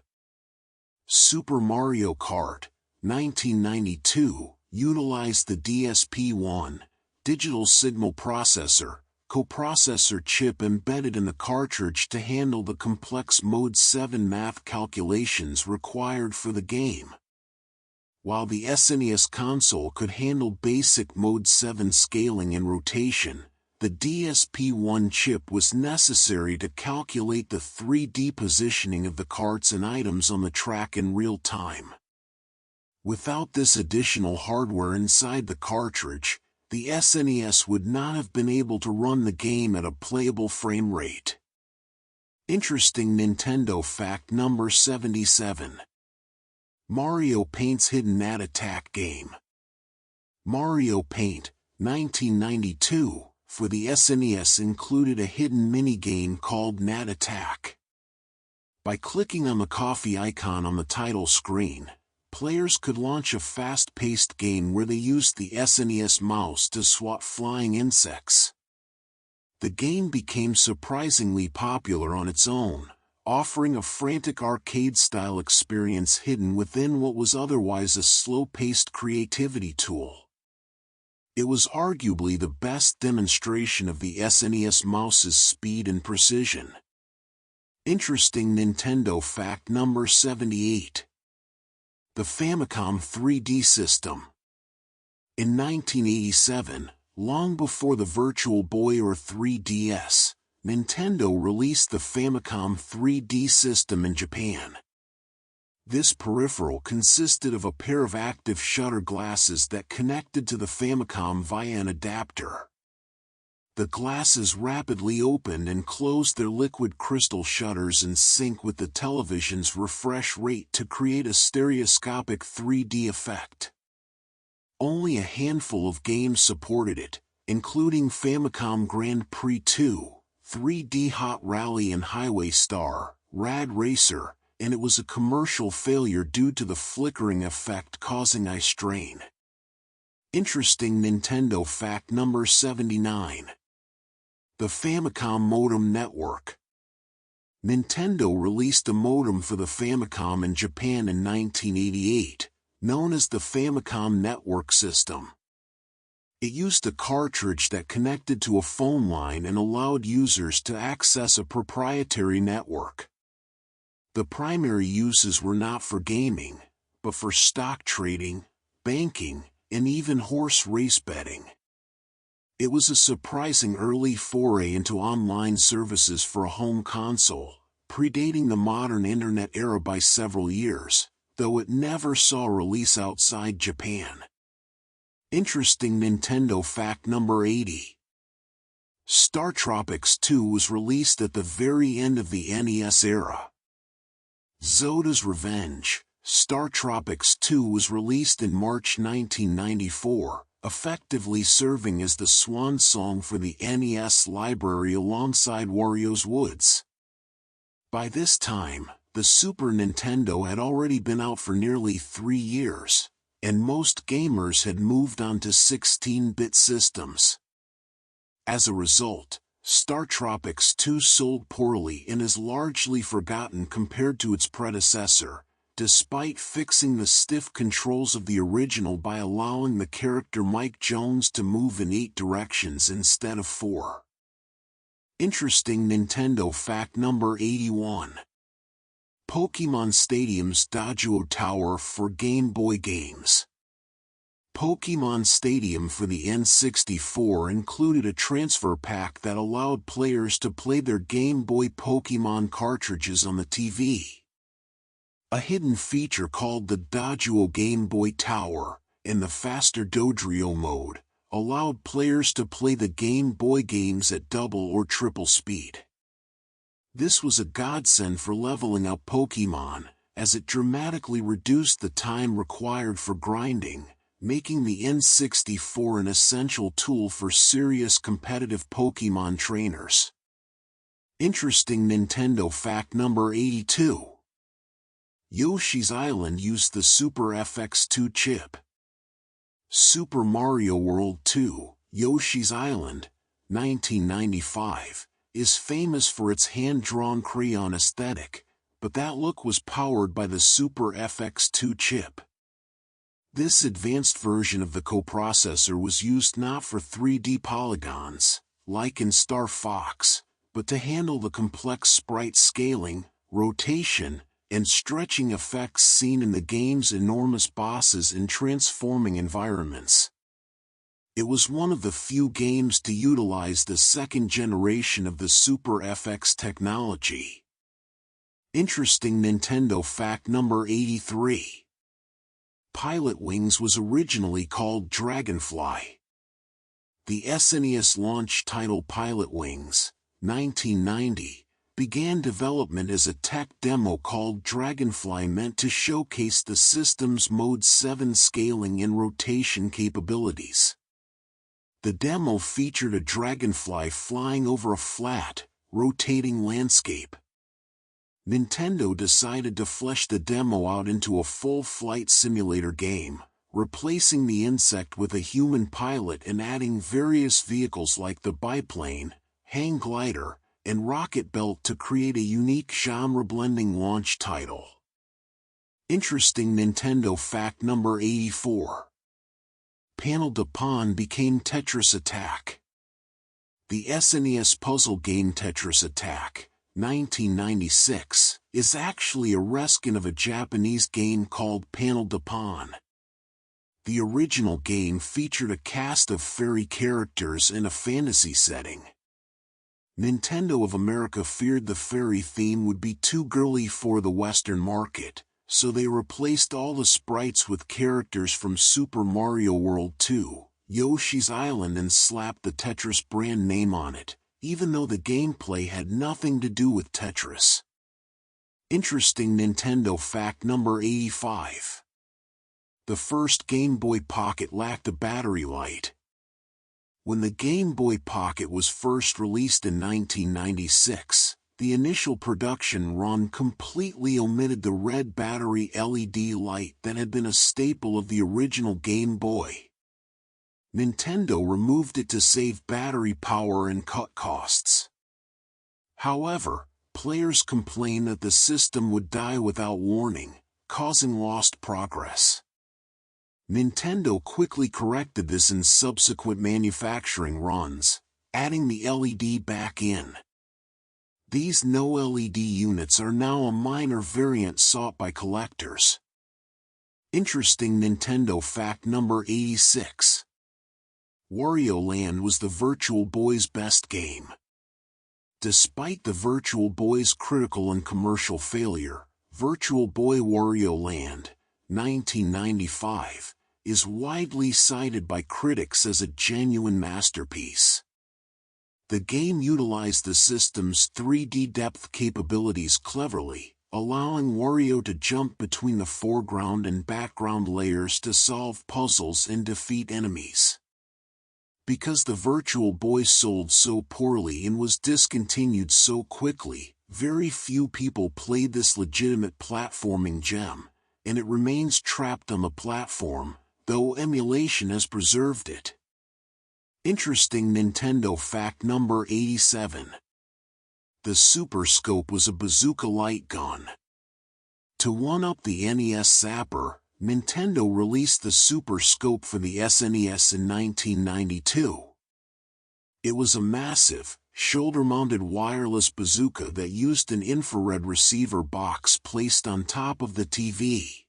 Super Mario Kart, 1992, utilized the DSP-1, digital signal processor, coprocessor chip embedded in the cartridge to handle the complex Mode 7 math calculations required for the game. While the SNES console could handle basic Mode 7 scaling and rotation, the DSP-1 chip was necessary to calculate the 3D positioning of the carts and items on the track in real time. Without this additional hardware inside the cartridge, the SNES would not have been able to run the game at a playable frame rate. Interesting Nintendo fact number 77. Mario Paint's hidden NAT attack game. Mario Paint, 1992, for the SNES included a hidden minigame called NAT Attack. By clicking on the coffee icon on the title screen, players could launch a fast-paced game where they used the SNES mouse to swat flying insects. The game became surprisingly popular on its own, offering a frantic arcade-style experience hidden within what was otherwise a slow-paced creativity tool. It was arguably the best demonstration of the SNES mouse's speed and precision. Interesting Nintendo fact number 78. The Famicom 3D system. In 1987, long before the Virtual Boy or 3DS, Nintendo released the Famicom 3D system in Japan. This peripheral consisted of a pair of active shutter glasses that connected to the Famicom via an adapter. The glasses rapidly opened and closed their liquid crystal shutters in sync with the television's refresh rate to create a stereoscopic 3D effect. Only a handful of games supported it, including Famicom Grand Prix 2, 3D Hot Rally and Highway Star, Rad Racer, and it was a commercial failure due to the flickering effect causing eye strain. Interesting Nintendo fact number 79. The Famicom Modem Network. Nintendo released a modem for the Famicom in Japan in 1988, known as the Famicom Network System. It used a cartridge that connected to a phone line and allowed users to access a proprietary network. The primary uses were not for gaming, but for stock trading, banking, and even horse race betting. It was a surprising early foray into online services for a home console, predating the modern internet era by several years, though it never saw release outside Japan. Interesting Nintendo fact number 80. Star Tropics 2 was released at the very end of the NES era. Zoda's Revenge, Star Tropics 2 was released in March 1994, effectively serving as the swan song for the NES library alongside Wario's Woods. By this time, the Super Nintendo had already been out for nearly 3 years, and most gamers had moved on to 16-bit systems. As a result, Star Tropics 2 sold poorly and is largely forgotten compared to its predecessor, despite fixing the stiff controls of the original by allowing the character Mike Jones to move in 8 directions instead of 4. Interesting Nintendo fact number 81. Pokémon Stadium's Dojo Tower for Game Boy games. Pokémon Stadium for the N64 included a transfer pack that allowed players to play their Game Boy Pokémon cartridges on the TV. A hidden feature called the Dojo Game Boy Tower, in the faster Dodrio mode, allowed players to play the Game Boy games at double or triple speed. This was a godsend for leveling up Pokémon, as it dramatically reduced the time required for grinding, making the N64 an essential tool for serious competitive Pokémon trainers. Interesting Nintendo fact number 82. Yoshi's Island used the Super FX2 chip. Super Mario World 2, Yoshi's Island, 1995, is famous for its hand-drawn crayon aesthetic, but that look was powered by the Super FX2 chip. This advanced version of the coprocessor was used not for 3D polygons, like in Star Fox, but to handle the complex sprite scaling, rotation, and stretching effects seen in the game's enormous bosses and transforming environments. It was one of the few games to utilize the second generation of the Super FX technology. Interesting Nintendo fact number 83. Pilot Wings was originally called Dragonfly. The SNES launch title Pilot Wings, 1990, began development as a tech demo called Dragonfly meant to showcase the system's Mode 7 scaling and rotation capabilities. The demo featured a dragonfly flying over a flat, rotating landscape. Nintendo decided to flesh the demo out into a full flight simulator game, replacing the insect with a human pilot and adding various vehicles like the biplane, hang glider, and rocket belt to create a unique genre-blending launch title. Interesting Nintendo fact number 84. Panel de Pon became Tetris Attack. The SNES puzzle game Tetris Attack, 1996, is actually a reskin of a Japanese game called Panel de Pon. The original game featured a cast of fairy characters in a fantasy setting. Nintendo of America feared the fairy theme would be too girly for the Western market, so they replaced all the sprites with characters from Super Mario World 2, Yoshi's Island, and slapped the Tetris brand name on it, even though the gameplay had nothing to do with Tetris. Interesting Nintendo fact number 85. The first Game Boy Pocket lacked a battery light. When the Game Boy Pocket was first released in 1996, the initial production run completely omitted the red battery LED light that had been a staple of the original Game Boy. Nintendo removed it to save battery power and cut costs. However, players complained that the system would die without warning, causing lost progress. Nintendo quickly corrected this in subsequent manufacturing runs, adding the LED back in. These no-LED units are now a minor variant sought by collectors. Interesting Nintendo fact number 86. Wario Land was the Virtual Boy's best game. Despite the Virtual Boy's critical and commercial failure, Virtual Boy Wario Land, 1995, is widely cited by critics as a genuine masterpiece. The game utilized the system's 3D depth capabilities cleverly, allowing Wario to jump between the foreground and background layers to solve puzzles and defeat enemies. Because the Virtual Boy sold so poorly and was discontinued so quickly, very few people played this legitimate platforming gem, and it remains trapped on the platform, though emulation has preserved it. Interesting Nintendo fact number 87. The Super Scope was a bazooka light gun. To one-up the NES Zapper, Nintendo released the Super Scope for the SNES in 1992. It was a massive, shoulder-mounted wireless bazooka that used an infrared receiver box placed on top of the TV.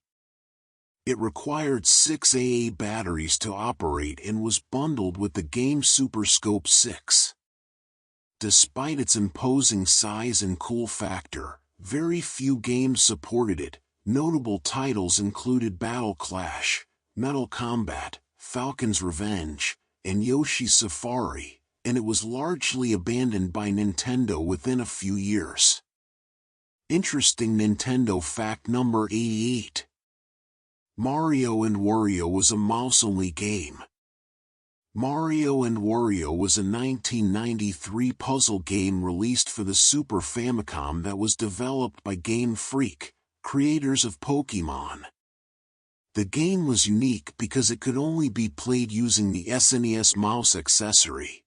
It required 6 AA batteries to operate and was bundled with the game Super Scope 6. Despite its imposing size and cool factor, very few games supported it. Notable titles included Battle Clash, Metal Combat, Falcon's Revenge, and Yoshi's Safari, and it was largely abandoned by Nintendo within a few years. Interesting Nintendo fact number 88. Mario and Wario was a mouse-only game. Mario and Wario was a 1993 puzzle game released for the Super Famicom that was developed by Game Freak, creators of Pokémon. The game was unique because it could only be played using the SNES mouse accessory.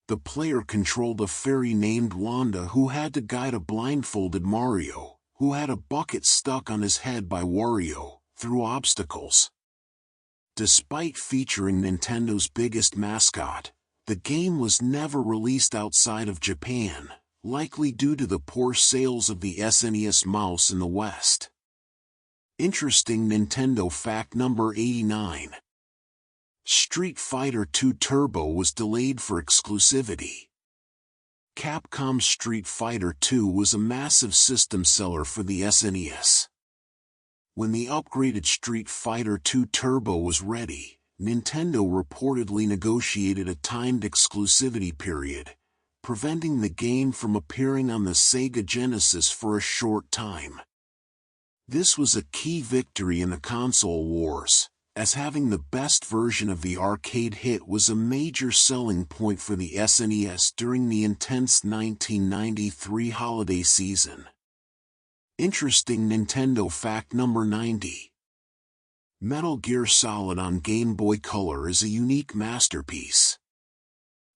The player controlled a fairy named Wanda who had to guide a blindfolded Mario, who had a bucket stuck on his head by Wario, through obstacles. Despite featuring Nintendo's biggest mascot, the game was never released outside of Japan, likely due to the poor sales of the SNES mouse in the West. Interesting Nintendo fact number 89. Street Fighter II Turbo was delayed for exclusivity. Capcom's Street Fighter II was a massive system seller for the SNES. When the upgraded Street Fighter II Turbo was ready, Nintendo reportedly negotiated a timed exclusivity period, preventing the game from appearing on the Sega Genesis for a short time. This was a key victory in the console wars, as having the best version of the arcade hit was a major selling point for the SNES during the intense 1993 holiday season. Interesting Nintendo fact number 90. Metal Gear Solid on Game Boy Color is a unique masterpiece.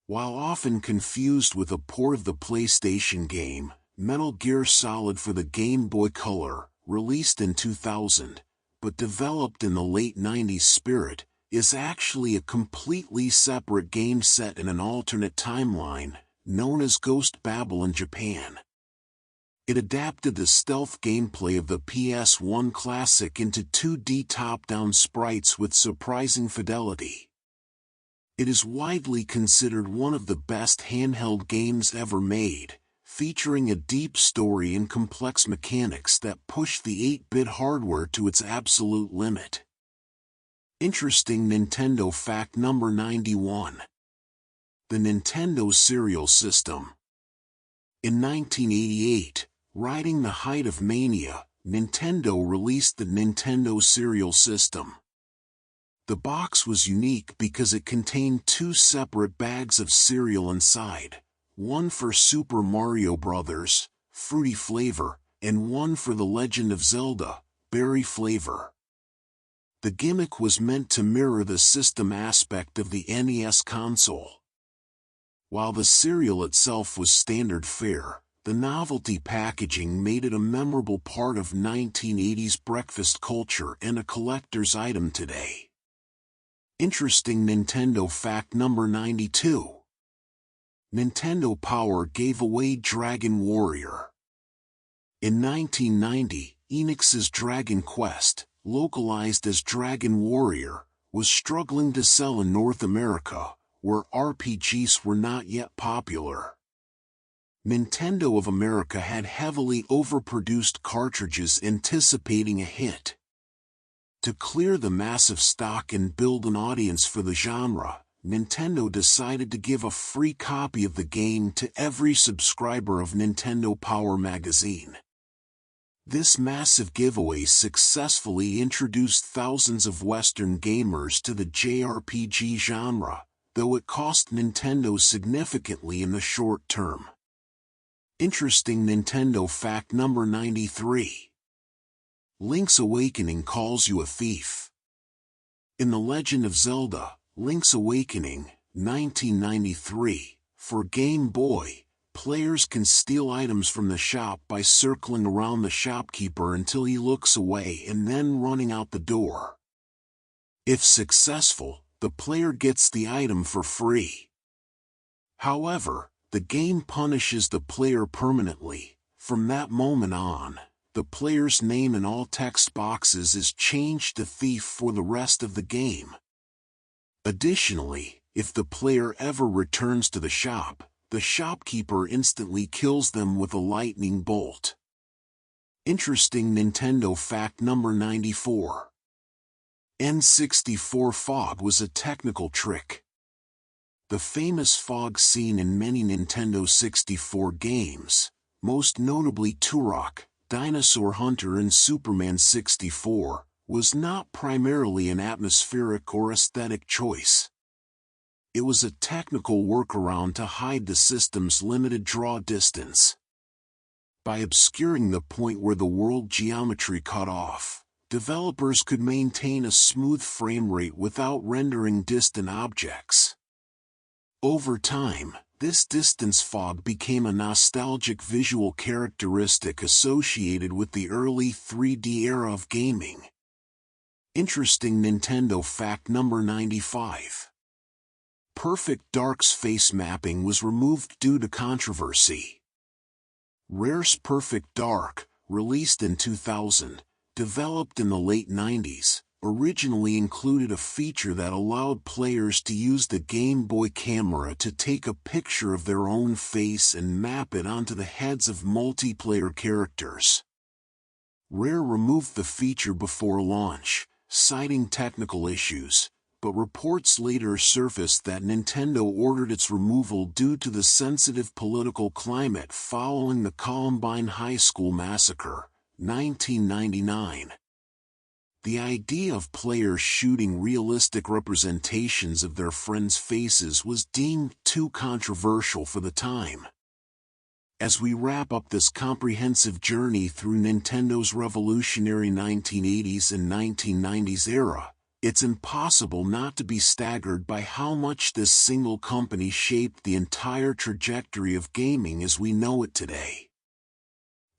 While often confused with a port of the PlayStation game, Metal Gear Solid for the Game Boy Color, released in 2000, but developed in the late 90s spirit, is actually a completely separate game set in an alternate timeline, known as Ghost Babel in Japan. It adapted the stealth gameplay of the PS1 classic into 2D top-down sprites with surprising fidelity. It is widely considered one of the best handheld games ever made, featuring a deep story and complex mechanics that push the 8-bit hardware to its absolute limit. Interesting Nintendo fact number 91. The Nintendo Serial System. In 1988, riding the height of mania, Nintendo released the Nintendo Serial System. The box was unique because it contained 2 separate bags of cereal inside, one for Super Mario Bros., fruity flavor, and one for The Legend of Zelda, berry flavor. The gimmick was meant to mirror the system aspect of the NES console. While the cereal itself was standard fare, the novelty packaging made it a memorable part of 1980s breakfast culture and a collector's item today. Interesting Nintendo fact number 92. Nintendo Power gave away Dragon Warrior. In 1990, Enix's Dragon Quest, localized as Dragon Warrior, was struggling to sell in North America, where RPGs were not yet popular. Nintendo of America had heavily overproduced cartridges anticipating a hit. To clear the massive stock and build an audience for the genre, Nintendo decided to give a free copy of the game to every subscriber of Nintendo Power magazine. This massive giveaway successfully introduced thousands of Western gamers to the JRPG genre, though it cost Nintendo significantly in the short term. Interesting Nintendo fact number 93. Link's Awakening calls you a thief. In The Legend of Zelda, Link's Awakening, 1993, for Game Boy, players can steal items from the shop by circling around the shopkeeper until he looks away and then running out the door. If successful, the player gets the item for free. However, the game punishes the player permanently. From that moment on, the player's name in all text boxes is changed to Thief for the rest of the game. Additionally, if the player ever returns to the shop, the shopkeeper instantly kills them with a lightning bolt. Interesting Nintendo fact number 94. N64 fog was a technical trick. The famous fog seen in many Nintendo 64 games, most notably Turok, Dinosaur Hunter and Superman 64, was not primarily an atmospheric or aesthetic choice. It was a technical workaround to hide the system's limited draw distance. By obscuring the point where the world geometry cut off, developers could maintain a smooth frame rate without rendering distant objects. Over time, this distance fog became a nostalgic visual characteristic associated with the early 3D era of gaming. Interesting Nintendo fact number 95. Perfect Dark's face mapping was removed due to controversy. Rare's Perfect Dark, released in 2000, developed in the late 90s, originally included a feature that allowed players to use the Game Boy camera to take a picture of their own face and map it onto the heads of multiplayer characters. Rare removed the feature before launch, citing technical issues, but reports later surfaced that Nintendo ordered its removal due to the sensitive political climate following the Columbine High School massacre, 1999. The idea of players shooting realistic representations of their friends' faces was deemed too controversial for the time. As we wrap up this comprehensive journey through Nintendo's revolutionary 1980s and 1990s era, it's impossible not to be staggered by how much this single company shaped the entire trajectory of gaming as we know it today.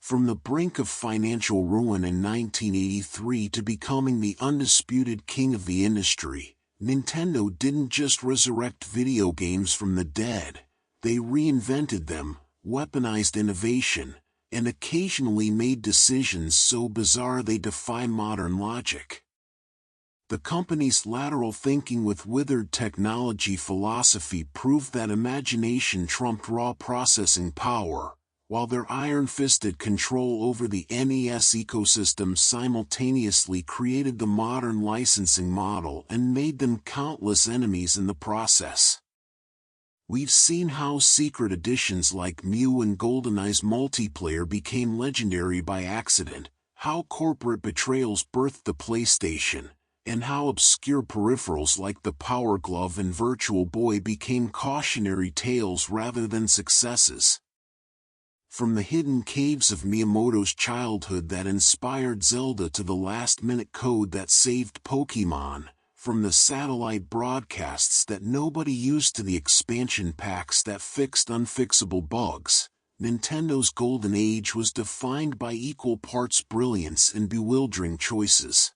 From the brink of financial ruin in 1983 to becoming the undisputed king of the industry, Nintendo didn't just resurrect video games from the dead, they reinvented them, weaponized innovation, and occasionally made decisions so bizarre they defy modern logic. The company's lateral thinking with withered technology philosophy proved that imagination trumped raw processing power, while their iron-fisted control over the NES ecosystem simultaneously created the modern licensing model and made them countless enemies in the process. We've seen how secret editions like Mew and GoldenEye's multiplayer became legendary by accident, how corporate betrayals birthed the PlayStation, and how obscure peripherals like the Power Glove and Virtual Boy became cautionary tales rather than successes. From the hidden caves of Miyamoto's childhood that inspired Zelda to the last-minute code that saved Pokémon, from the satellite broadcasts that nobody used to the expansion packs that fixed unfixable bugs, Nintendo's golden age was defined by equal parts brilliance and bewildering choices.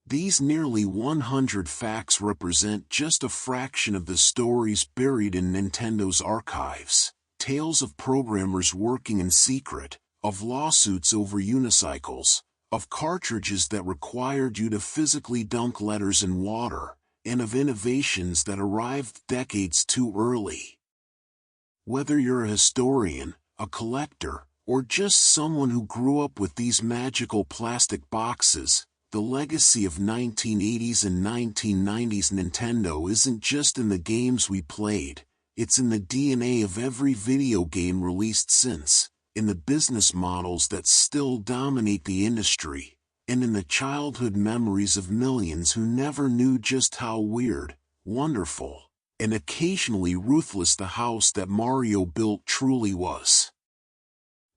These nearly 100 facts represent just a fraction of the stories buried in Nintendo's archives. Tales of programmers working in secret, of lawsuits over unicycles, of cartridges that required you to physically dunk letters in water, and of innovations that arrived decades too early. Whether you're a historian, a collector, or just someone who grew up with these magical plastic boxes, the legacy of 1980s and 1990s Nintendo isn't just in the games we played, it's in the DNA of every video game released since, in the business models that still dominate the industry, and in the childhood memories of millions who never knew just how weird, wonderful, and occasionally ruthless the house that Mario built truly was.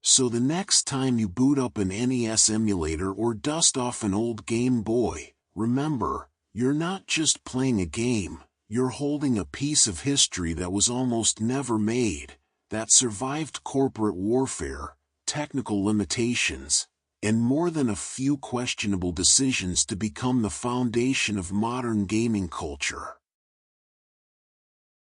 So the next time you boot up an NES emulator or dust off an old Game Boy, remember, you're not just playing a game, you're holding a piece of history that was almost never made, that survived corporate warfare, technical limitations, and more than a few questionable decisions to become the foundation of modern gaming culture.